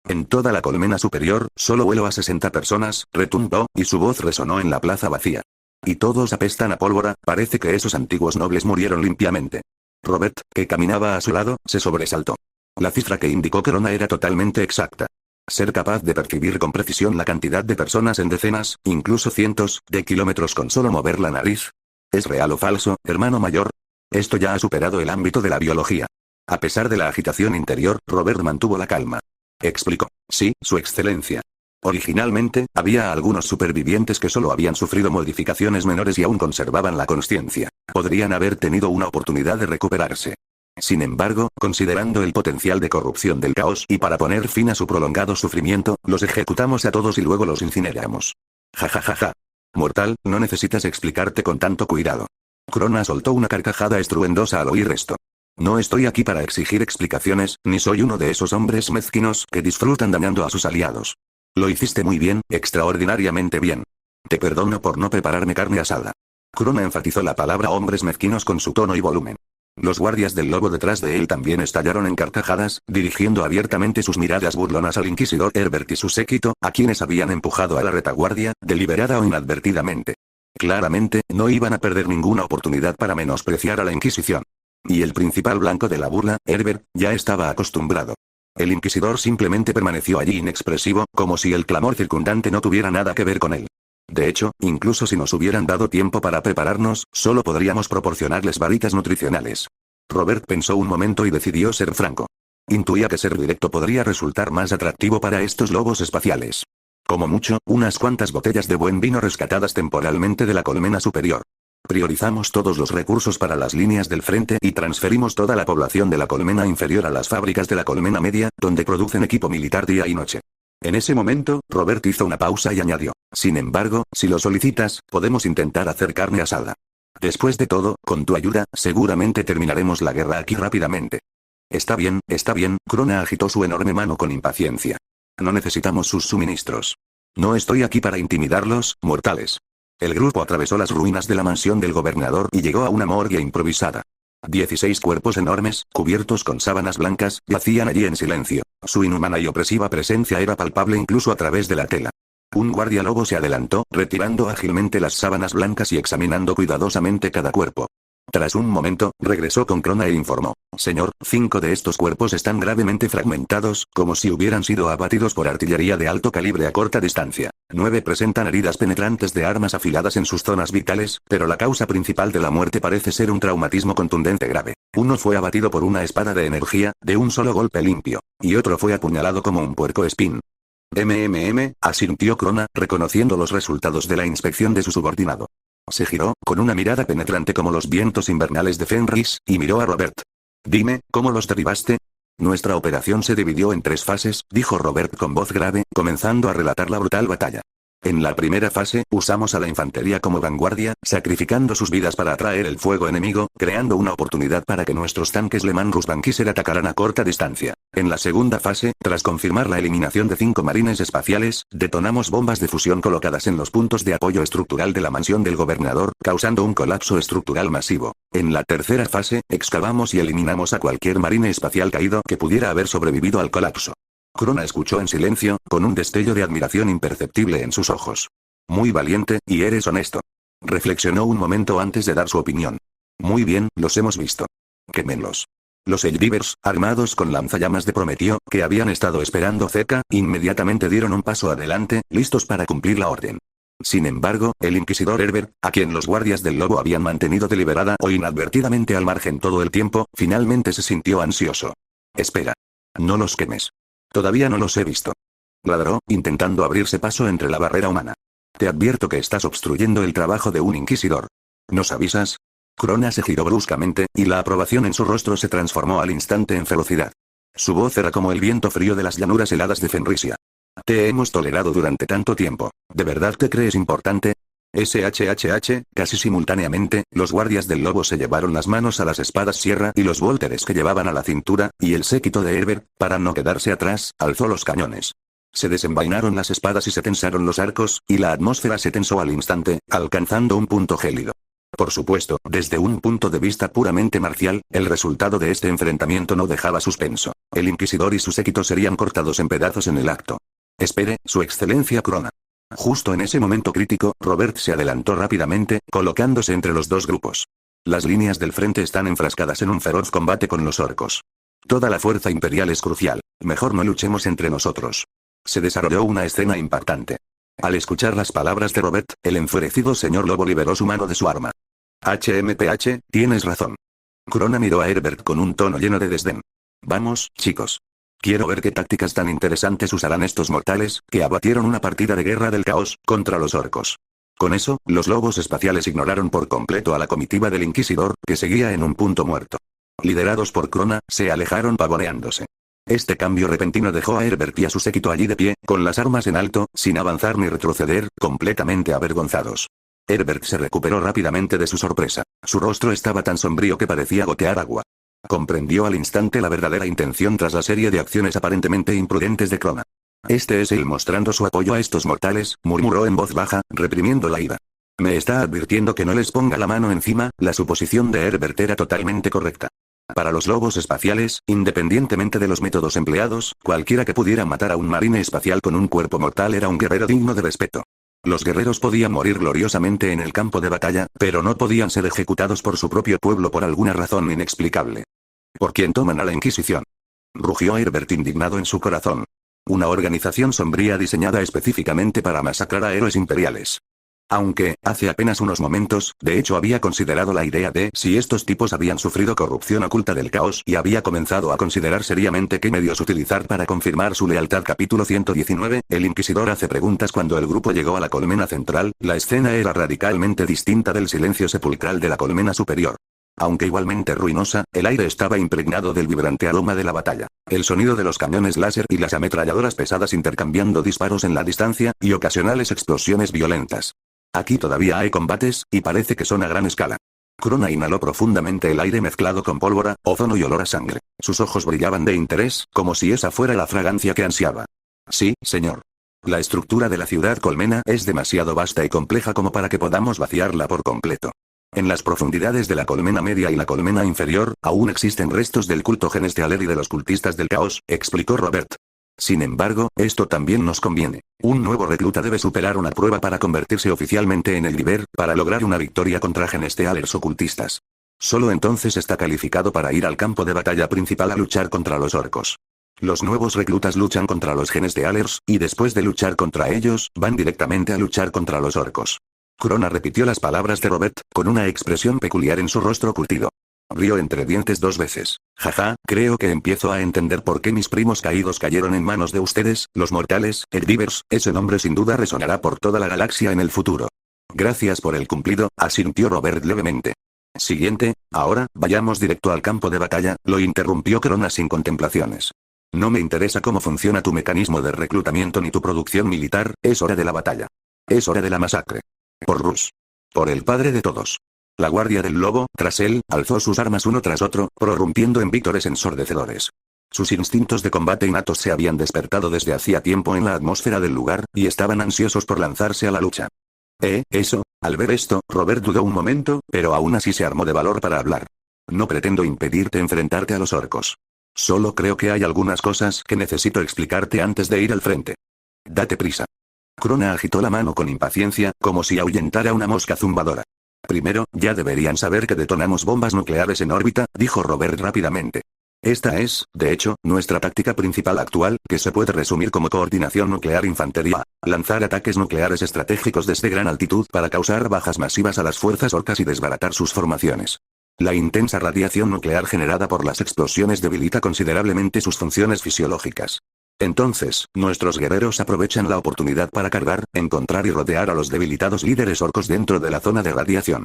En toda la colmena superior, solo vuelo a 60 personas, retumbó, y su voz resonó en la plaza vacía. Y todos apestan a pólvora, parece que esos antiguos nobles murieron limpiamente. Robert, que caminaba a su lado, se sobresaltó. La cifra que indicó Krona era totalmente exacta. Ser capaz de percibir con precisión la cantidad de personas en decenas, incluso cientos, de kilómetros con solo mover la nariz. ¿Es real o falso, hermano mayor? Esto ya ha superado el ámbito de la biología. A pesar de la agitación interior, Robert mantuvo la calma. Explicó. Sí, su excelencia. Originalmente, había algunos supervivientes que solo habían sufrido modificaciones menores y aún conservaban la consciencia. Podrían haber tenido una oportunidad de recuperarse. Sin embargo, considerando el potencial de corrupción del caos y para poner fin a su prolongado sufrimiento, los ejecutamos a todos y luego los incineramos. Ja ja ja ja. Mortal, no necesitas explicarte con tanto cuidado. Krona soltó una carcajada estruendosa al oír esto. No estoy aquí para exigir explicaciones, ni soy uno de esos hombres mezquinos que disfrutan dañando a sus aliados. Lo hiciste muy bien, extraordinariamente bien. Te perdono por no prepararme carne asada. Krona enfatizó la palabra hombres mezquinos con su tono y volumen. Los guardias del lobo detrás de él también estallaron en carcajadas, dirigiendo abiertamente sus miradas burlonas al inquisidor Herbert y su séquito, a quienes habían empujado a la retaguardia, deliberada o inadvertidamente. Claramente, no iban a perder ninguna oportunidad para menospreciar a la Inquisición. Y el principal blanco de la burla, Herbert, ya estaba acostumbrado. El inquisidor simplemente permaneció allí inexpresivo, como si el clamor circundante no tuviera nada que ver con él. De hecho, incluso si nos hubieran dado tiempo para prepararnos, solo podríamos proporcionarles varitas nutricionales. Robert pensó un momento y decidió ser franco. Intuía que ser directo podría resultar más atractivo para estos lobos espaciales. Como mucho, unas cuantas botellas de buen vino rescatadas temporalmente de la colmena superior. Priorizamos todos los recursos para las líneas del frente y transferimos toda la población de la colmena inferior a las fábricas de la colmena media, donde producen equipo militar día y noche. En ese momento, Robert hizo una pausa y añadió. Sin embargo, si lo solicitas, podemos intentar hacer carne asada. Después de todo, con tu ayuda, seguramente terminaremos la guerra aquí rápidamente. Está bien, Krona agitó su enorme mano con impaciencia. No necesitamos sus suministros. No estoy aquí para intimidarlos, mortales. El grupo atravesó las ruinas de la mansión del gobernador y llegó a una morgue improvisada. 16 cuerpos enormes, cubiertos con sábanas blancas, yacían allí en silencio. Su inhumana y opresiva presencia era palpable incluso a través de la tela. Un guardia lobo se adelantó, retirando ágilmente las sábanas blancas y examinando cuidadosamente cada cuerpo. Tras un momento, regresó con Krona e informó. Señor, 5 de estos cuerpos están gravemente fragmentados, como si hubieran sido abatidos por artillería de alto calibre a corta distancia. 9 presentan heridas penetrantes de armas afiladas en sus zonas vitales, pero la causa principal de la muerte parece ser un traumatismo contundente grave. Uno fue abatido por una espada de energía, de un solo golpe limpio, y otro fue apuñalado como un puerco espín. Asintió Krona, reconociendo los resultados de la inspección de su subordinado. Se giró, con una mirada penetrante como los vientos invernales de Fenris, y miró a Robert. Dime, ¿cómo los derribaste? Nuestra operación se dividió en 3 fases, dijo Robert con voz grave, comenzando a relatar la brutal batalla. En la primera fase, usamos a la infantería como vanguardia, sacrificando sus vidas para atraer el fuego enemigo, creando una oportunidad para que nuestros tanques Leman Rusbankiser atacaran a corta distancia. En la segunda fase, tras confirmar la eliminación de 5 marines espaciales, detonamos bombas de fusión colocadas en los puntos de apoyo estructural de la mansión del gobernador, causando un colapso estructural masivo. En la tercera fase, excavamos y eliminamos a cualquier marine espacial caído que pudiera haber sobrevivido al colapso. Krona escuchó en silencio, con un destello de admiración imperceptible en sus ojos. Muy valiente, y eres honesto. Reflexionó un momento antes de dar su opinión. Muy bien, los hemos visto. Quémenlos. Los Eldivers, armados con lanzallamas de Prometeo, que habían estado esperando cerca, inmediatamente dieron un paso adelante, listos para cumplir la orden. Sin embargo, el inquisidor Herbert, a quien los guardias del lobo habían mantenido deliberada o inadvertidamente al margen todo el tiempo, finalmente se sintió ansioso. Espera. No los quemes. Todavía no los he visto. Ladró, intentando abrirse paso entre la barrera humana. Te advierto que estás obstruyendo el trabajo de un inquisidor. ¿Nos avisas? Crona se giró bruscamente, y la aprobación en su rostro se transformó al instante en ferocidad. Su voz era como el viento frío de las llanuras heladas de Fenrisia. Te hemos tolerado durante tanto tiempo. ¿De verdad te crees importante? SHHH, casi simultáneamente, los guardias del lobo se llevaron las manos a las espadas sierra y los volteres que llevaban a la cintura, y el séquito de Herbert, para no quedarse atrás, alzó los cañones. Se desenvainaron las espadas y se tensaron los arcos, y la atmósfera se tensó al instante, alcanzando un punto gélido. Por supuesto, desde un punto de vista puramente marcial, el resultado de este enfrentamiento no dejaba suspenso. El inquisidor y su séquito serían cortados en pedazos en el acto. Espere, su excelencia Crona. Justo en ese momento crítico, Robert se adelantó rápidamente, colocándose entre los dos grupos. Las líneas del frente están enfrascadas en un feroz combate con los orcos. Toda la fuerza imperial es crucial. Mejor no luchemos entre nosotros. Se desarrolló una escena impactante. Al escuchar las palabras de Robert, el enfurecido señor lobo liberó su mano de su arma. HMPH, tienes razón. Crona miró a Herbert con un tono lleno de desdén. Vamos, chicos. Quiero ver qué tácticas tan interesantes usarán estos mortales, que abatieron una partida de guerra del caos, contra los orcos. Con eso, los lobos espaciales ignoraron por completo a la comitiva del inquisidor, que seguía en un punto muerto. Liderados por Crona, se alejaron pavoneándose. Este cambio repentino dejó a Herbert y a su séquito allí de pie, con las armas en alto, sin avanzar ni retroceder, completamente avergonzados. Herbert se recuperó rápidamente de su sorpresa. Su rostro estaba tan sombrío que parecía gotear agua. Comprendió al instante la verdadera intención tras la serie de acciones aparentemente imprudentes de Crona. Este es él mostrando su apoyo a estos mortales, murmuró en voz baja, reprimiendo la ira. Me está advirtiendo que no les ponga la mano encima. La suposición de Herbert era totalmente correcta. Para los lobos espaciales, independientemente de los métodos empleados, cualquiera que pudiera matar a un marine espacial con un cuerpo mortal era un guerrero digno de respeto. Los guerreros podían morir gloriosamente en el campo de batalla, pero no podían ser ejecutados por su propio pueblo por alguna razón inexplicable. ¿Por quién toman a la Inquisición? Rugió Herbert indignado en su corazón. Una organización sombría diseñada específicamente para masacrar a héroes imperiales. Aunque, hace apenas unos momentos, de hecho había considerado la idea de si estos tipos habían sufrido corrupción oculta del caos y había comenzado a considerar seriamente qué medios utilizar para confirmar su lealtad. Capítulo 119, el inquisidor hace preguntas. Cuando el grupo llegó a la colmena central, la escena era radicalmente distinta del silencio sepulcral de la colmena superior. Aunque igualmente ruinosa, el aire estaba impregnado del vibrante aroma de la batalla. El sonido de los cañones láser y las ametralladoras pesadas intercambiando disparos en la distancia, y ocasionales explosiones violentas. Aquí todavía hay combates, y parece que son a gran escala. Crona inhaló profundamente el aire mezclado con pólvora, ozono y olor a sangre. Sus ojos brillaban de interés, como si esa fuera la fragancia que ansiaba. Sí, señor. La estructura de la ciudad colmena es demasiado vasta y compleja como para que podamos vaciarla por completo. En las profundidades de la colmena media y la colmena inferior, aún existen restos del culto Genestealer y de los cultistas del caos, explicó Robert. Sin embargo, esto también nos conviene. Un nuevo recluta debe superar una prueba para convertirse oficialmente en el líder, para lograr una victoria contra Genestealers ocultistas. Solo entonces está calificado para ir al campo de batalla principal a luchar contra los orcos. Los nuevos reclutas luchan contra los Genestealers, y después de luchar contra ellos, van directamente a luchar contra los orcos. Crona repitió las palabras de Robert, con una expresión peculiar en su rostro curtido. Rió entre dientes 2 veces. Jaja, creo que empiezo a entender por qué mis primos caídos cayeron en manos de ustedes, los mortales, Eldivers. Ese nombre sin duda resonará por toda la galaxia en el futuro. Gracias por el cumplido, asintió Robert levemente. Siguiente, ahora, vayamos directo al campo de batalla, lo interrumpió Crona sin contemplaciones. No me interesa cómo funciona tu mecanismo de reclutamiento ni tu producción militar, es hora de la batalla. Es hora de la masacre. Por Rus. Por el padre de todos. La guardia del lobo, tras él, alzó sus armas uno tras otro, prorrumpiendo en vítores ensordecedores. Sus instintos de combate innatos se habían despertado desde hacía tiempo en la atmósfera del lugar, y estaban ansiosos por lanzarse a la lucha. Eso. Al ver esto, Robert dudó un momento, pero aún así se armó de valor para hablar. No pretendo impedirte enfrentarte a los orcos. Solo creo que hay algunas cosas que necesito explicarte antes de ir al frente. Date prisa. Crona agitó la mano con impaciencia, como si ahuyentara una mosca zumbadora. Primero, ya deberían saber que detonamos bombas nucleares en órbita, dijo Robert rápidamente. Esta es, de hecho, nuestra táctica principal actual, que se puede resumir como coordinación nuclear infantería. Lanzar ataques nucleares estratégicos desde gran altitud para causar bajas masivas a las fuerzas orcas y desbaratar sus formaciones. La intensa radiación nuclear generada por las explosiones debilita considerablemente sus funciones fisiológicas. Entonces, nuestros guerreros aprovechan la oportunidad para cargar, encontrar y rodear a los debilitados líderes orcos dentro de la zona de radiación.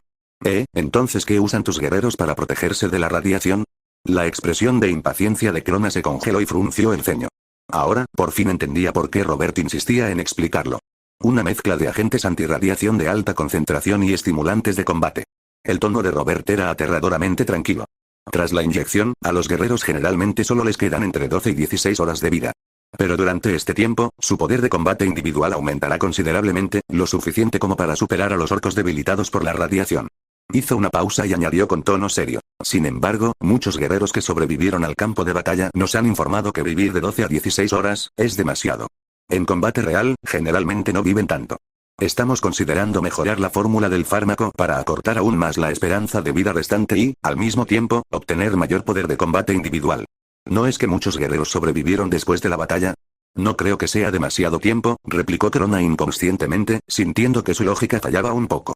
Entonces ¿qué usan tus guerreros para protegerse de la radiación? La expresión de impaciencia de Krona se congeló y frunció el ceño. Ahora, por fin entendía por qué Robert insistía en explicarlo. Una mezcla de agentes antirradiación de alta concentración y estimulantes de combate. El tono de Robert era aterradoramente tranquilo. Tras la inyección, a los guerreros generalmente solo les quedan entre 12 y 16 horas de vida. Pero durante este tiempo, su poder de combate individual aumentará considerablemente, lo suficiente como para superar a los orcos debilitados por la radiación. Hizo una pausa y añadió con tono serio. Sin embargo, muchos guerreros que sobrevivieron al campo de batalla nos han informado que vivir de 12 a 16 horas es demasiado. En combate real, generalmente no viven tanto. Estamos considerando mejorar la fórmula del fármaco para acortar aún más la esperanza de vida restante y, al mismo tiempo, obtener mayor poder de combate individual. ¿No es que muchos guerreros sobrevivieron después de la batalla? No creo que sea demasiado tiempo, replicó Krona inconscientemente, sintiendo que su lógica fallaba un poco.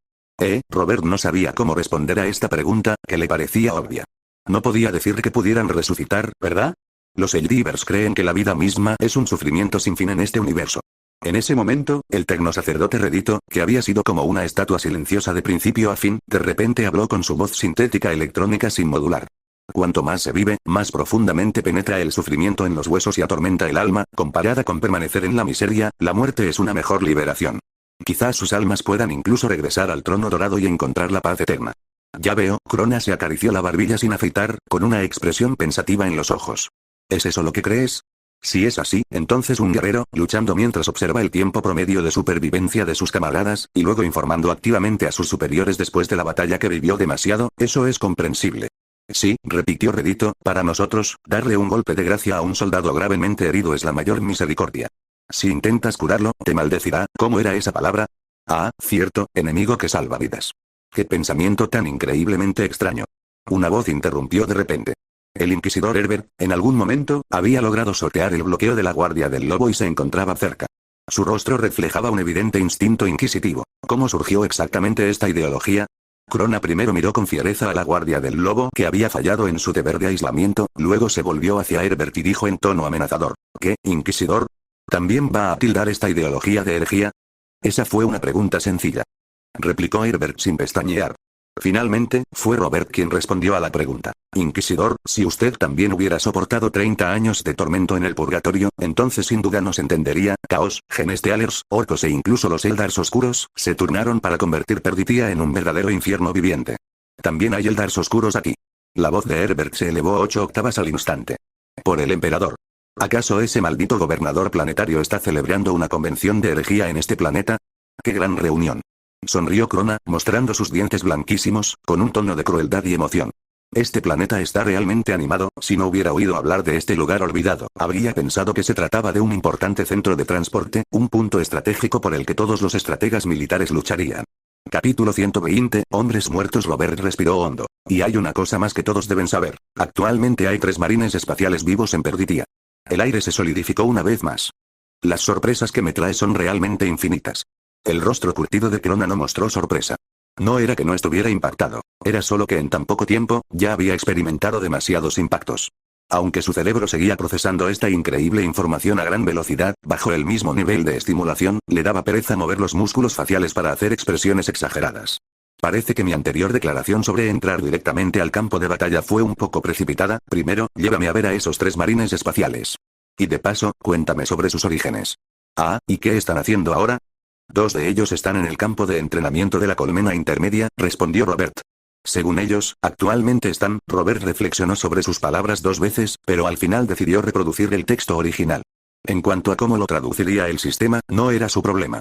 Robert no sabía cómo responder a esta pregunta, que le parecía obvia. No podía decir que pudieran resucitar, ¿verdad? Los Eldivers creen que la vida misma es un sufrimiento sin fin en este universo. En ese momento, el tecnosacerdote Redito, que había sido como una estatua silenciosa de principio a fin, de repente habló con su voz sintética electrónica sin modular. Cuanto más se vive, más profundamente penetra el sufrimiento en los huesos y atormenta el alma, comparada con permanecer en la miseria, la muerte es una mejor liberación. Quizás sus almas puedan incluso regresar al trono dorado y encontrar la paz eterna. Ya veo, Krona se acarició la barbilla sin afeitar, con una expresión pensativa en los ojos. ¿Es eso lo que crees? Si es así, entonces un guerrero, luchando mientras observa el tiempo promedio de supervivencia de sus camaradas, y luego informando activamente a sus superiores después de la batalla que vivió demasiado, eso es comprensible. Sí, repitió Redito, para nosotros, darle un golpe de gracia a un soldado gravemente herido es la mayor misericordia. Si intentas curarlo, te maldecirá, ¿cómo era esa palabra? Ah, cierto, enemigo que salva vidas. Qué pensamiento tan increíblemente extraño. Una voz interrumpió de repente. El inquisidor Herbert, en algún momento, había logrado sortear el bloqueo de la guardia del lobo y se encontraba cerca. Su rostro reflejaba un evidente instinto inquisitivo. ¿Cómo surgió exactamente esta ideología? Krona primero miró con fiereza a la guardia del lobo que había fallado en su deber de aislamiento, luego se volvió hacia Herbert y dijo en tono amenazador. ¿Qué, inquisidor? ¿También va a tildar esta ideología de herejía? Esa fue una pregunta sencilla. Replicó Herbert sin pestañear. Finalmente, fue Robert quien respondió a la pregunta. Inquisidor, si usted también hubiera soportado 30 años de tormento en el purgatorio, entonces sin duda nos entendería. Caos, Genestealers, orcos e incluso los Eldars oscuros, se turnaron para convertir Perditia en un verdadero infierno viviente. También hay Eldars oscuros aquí. La voz de Herbert se elevó 8 octavas al instante. Por el emperador. ¿Acaso ese maldito gobernador planetario está celebrando una convención de herejía en este planeta? ¡Qué gran reunión! Sonrió Krona, mostrando sus dientes blanquísimos, con un tono de crueldad y emoción. Este planeta está realmente animado. Si no hubiera oído hablar de este lugar olvidado, habría pensado que se trataba de un importante centro de transporte, un punto estratégico por el que todos los estrategas militares lucharían. Capítulo 120, Hombres muertos. Robert respiró hondo. Y hay una cosa más que todos deben saber. Actualmente hay 3 marines espaciales vivos en Perditia. El aire se solidificó una vez más. Las sorpresas que me trae son realmente infinitas. El rostro curtido de Krona no mostró sorpresa. No era que no estuviera impactado, era solo que en tan poco tiempo, ya había experimentado demasiados impactos. Aunque su cerebro seguía procesando esta increíble información a gran velocidad, bajo el mismo nivel de estimulación, le daba pereza mover los músculos faciales para hacer expresiones exageradas. Parece que mi anterior declaración sobre entrar directamente al campo de batalla fue un poco precipitada. Primero, llévame a ver a esos 3 marines espaciales. Y de paso, cuéntame sobre sus orígenes. Ah, ¿y qué están haciendo ahora? 2 de ellos están en el campo de entrenamiento de la colmena intermedia, respondió Robert. Según ellos, actualmente están. Robert reflexionó sobre sus palabras 2 veces, pero al final decidió reproducir el texto original. En cuanto a cómo lo traduciría el sistema, no era su problema.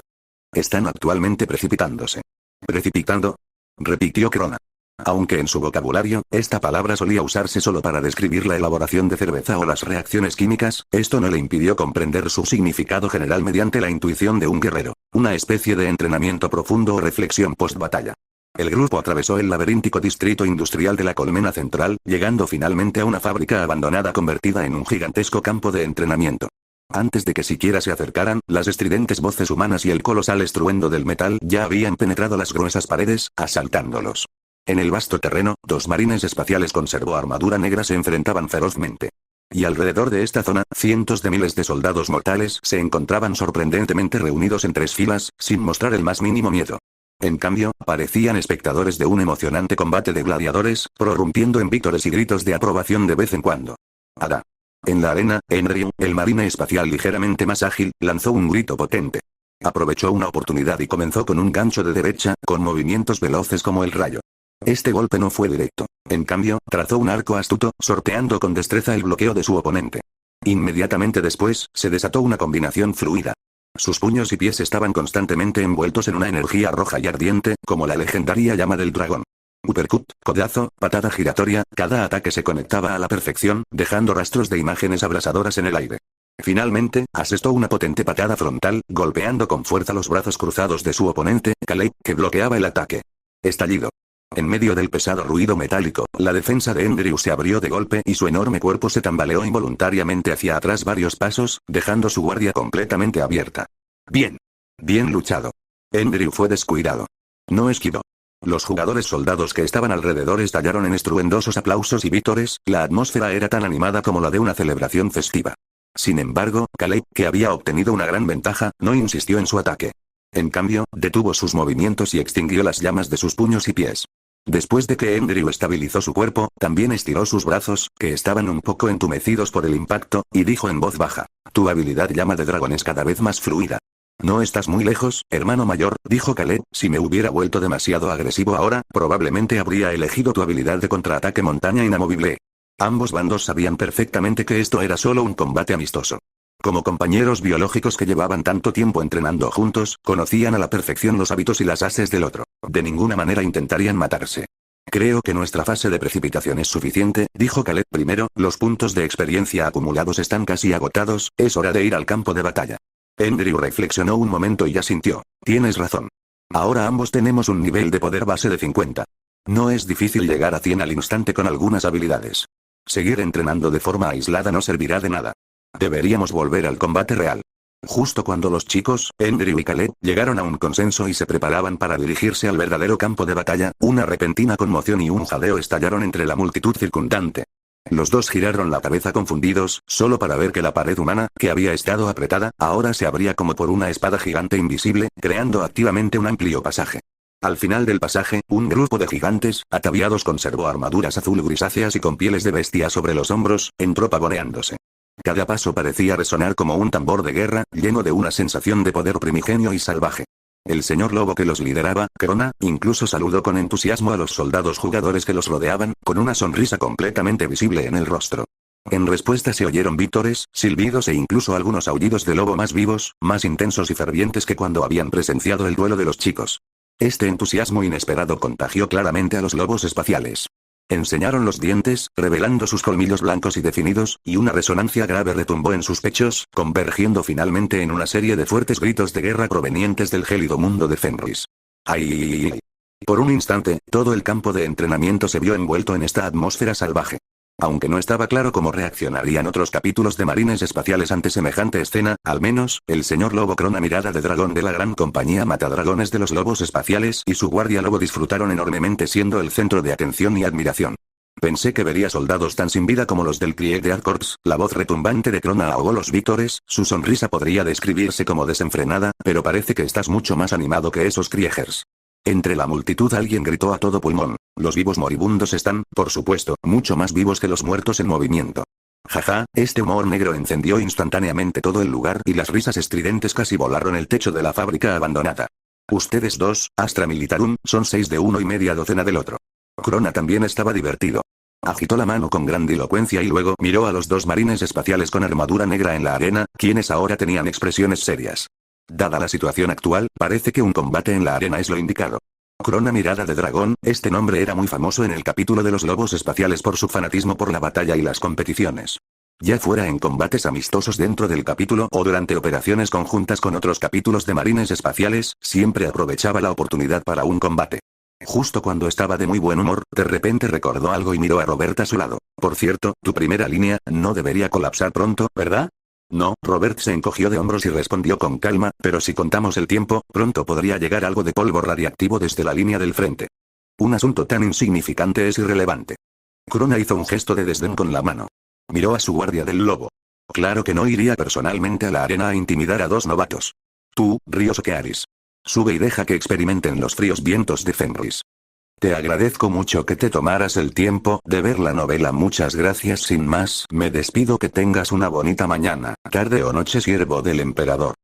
Están actualmente precipitándose. ¿Precipitando? Repitió Krona. Aunque en su vocabulario, esta palabra solía usarse solo para describir la elaboración de cerveza o las reacciones químicas, esto no le impidió comprender su significado general mediante la intuición de un guerrero, una especie de entrenamiento profundo o reflexión post-batalla. El grupo atravesó el laberíntico distrito industrial de la Colmena Central, llegando finalmente a una fábrica abandonada convertida en un gigantesco campo de entrenamiento. Antes de que siquiera se acercaran, las estridentes voces humanas y el colosal estruendo del metal ya habían penetrado las gruesas paredes, asaltándolos. En el vasto terreno, 2 marines espaciales con servoarmadura negra se enfrentaban ferozmente. Y alrededor de esta zona, cientos de miles de soldados mortales se encontraban sorprendentemente reunidos en 3 filas, sin mostrar el más mínimo miedo. En cambio, parecían espectadores de un emocionante combate de gladiadores, prorrumpiendo en vítores y gritos de aprobación de vez en cuando. Ada. En la arena, Andrew, el marine espacial ligeramente más ágil, lanzó un grito potente. Aprovechó una oportunidad y comenzó con un gancho de derecha, con movimientos veloces como el rayo. Este golpe no fue directo. En cambio, trazó un arco astuto, sorteando con destreza el bloqueo de su oponente. Inmediatamente después, se desató una combinación fluida. Sus puños y pies estaban constantemente envueltos en una energía roja y ardiente, como la legendaria llama del dragón. Uppercut, codazo, patada giratoria, cada ataque se conectaba a la perfección, dejando rastros de imágenes abrasadoras en el aire. Finalmente, asestó una potente patada frontal, golpeando con fuerza los brazos cruzados de su oponente, Caleb, que bloqueaba el ataque. Estallido. En medio del pesado ruido metálico, la defensa de Andrew se abrió de golpe y su enorme cuerpo se tambaleó involuntariamente hacia atrás varios pasos, dejando su guardia completamente abierta. Bien. Bien luchado. Andrew fue descuidado. No esquivó. Los jugadores soldados que estaban alrededor estallaron en estruendosos aplausos y vítores, la atmósfera era tan animada como la de una celebración festiva. Sin embargo, Caleb, que había obtenido una gran ventaja, no insistió en su ataque. En cambio, detuvo sus movimientos y extinguió las llamas de sus puños y pies. Después de que Andrew estabilizó su cuerpo, también estiró sus brazos, que estaban un poco entumecidos por el impacto, y dijo en voz baja: «Tu habilidad llama de dragón es cada vez más fluida». «No estás muy lejos, hermano mayor», dijo Caleb. «Si me hubiera vuelto demasiado agresivo ahora, probablemente habría elegido tu habilidad de contraataque montaña inamovible». Ambos bandos sabían perfectamente que esto era solo un combate amistoso. Como compañeros biológicos que llevaban tanto tiempo entrenando juntos, conocían a la perfección los hábitos y las ases del otro. De ninguna manera intentarían matarse. «Creo que nuestra fase de precipitación es suficiente», dijo Caleb primero, «los puntos de experiencia acumulados están casi agotados, es hora de ir al campo de batalla». Andrew reflexionó un momento y asintió. «Tienes razón. Ahora ambos tenemos un nivel de poder base de 50. No es difícil llegar a 100 al instante con algunas habilidades. Seguir entrenando de forma aislada no servirá de nada. Deberíamos volver al combate real». Justo cuando los chicos, Andrew y Caleb, llegaron a un consenso y se preparaban para dirigirse al verdadero campo de batalla, una repentina conmoción y un jadeo estallaron entre la multitud circundante. Los dos giraron la cabeza confundidos, solo para ver que la pared humana, que había estado apretada, ahora se abría como por una espada gigante invisible, creando activamente un amplio pasaje. Al final del pasaje, un grupo de gigantes, ataviados con servoarmaduras azul grisáceas y con pieles de bestia sobre los hombros, entró pavoneándose. Cada paso parecía resonar como un tambor de guerra, lleno de una sensación de poder primigenio y salvaje. El señor lobo que los lideraba, Crona, incluso saludó con entusiasmo a los soldados jugadores que los rodeaban, con una sonrisa completamente visible en el rostro. En respuesta se oyeron vítores, silbidos e incluso algunos aullidos de lobo más vivos, más intensos y fervientes que cuando habían presenciado el duelo de los chicos. Este entusiasmo inesperado contagió claramente a los lobos espaciales. Enseñaron los dientes, revelando sus colmillos blancos y definidos, y una resonancia grave retumbó en sus pechos, convergiendo finalmente en una serie de fuertes gritos de guerra provenientes del gélido mundo de Fenris. ¡Ay! Por un instante, todo el campo de entrenamiento se vio envuelto en esta atmósfera salvaje. Aunque no estaba claro cómo reaccionarían otros capítulos de marines espaciales ante semejante escena, al menos, el señor lobo Crona mirada de dragón de la gran compañía matadragones de los lobos espaciales y su guardia lobo disfrutaron enormemente siendo el centro de atención y admiración. «Pensé que vería soldados tan sin vida como los del Krieg de Corps», la voz retumbante de Crona ahogó los vítores, su sonrisa podría describirse como desenfrenada, «pero parece que estás mucho más animado que esos Kriegers». Entre la multitud alguien gritó a todo pulmón: «Los vivos moribundos están, por supuesto, mucho más vivos que los muertos en movimiento». Jaja, este humor negro encendió instantáneamente todo el lugar y las risas estridentes casi volaron el techo de la fábrica abandonada. «Ustedes dos, Astra Militarum, son 6 de uno y media docena del otro». Crona también estaba divertido. Agitó la mano con grandilocuencia y luego miró a los 2 marines espaciales con armadura negra en la arena, quienes ahora tenían expresiones serias. Dada la situación actual, parece que un combate en la arena es lo indicado. Crona mirada de dragón, este nombre era muy famoso en el capítulo de los lobos espaciales por su fanatismo por la batalla y las competiciones. Ya fuera en combates amistosos dentro del capítulo o durante operaciones conjuntas con otros capítulos de marines espaciales, siempre aprovechaba la oportunidad para un combate. Justo cuando estaba de muy buen humor, de repente recordó algo y miró a Robert a su lado. Por cierto, tu primera línea no debería colapsar pronto, ¿verdad? No, Robert se encogió de hombros y respondió con calma, pero si contamos el tiempo, pronto podría llegar algo de polvo radiactivo desde la línea del frente. Un asunto tan insignificante es irrelevante. Krona hizo un gesto de desdén con la mano. Miró a su guardia del lobo. Claro que no iría personalmente a la arena a intimidar a dos novatos. Tú, Ríos o Kearis. Sube y deja que experimenten los fríos vientos de Fenris. Te agradezco mucho que te tomaras el tiempo de ver la novela. Muchas gracias. Sin más, me despido. Que tengas una bonita mañana, tarde o noche, siervo del emperador.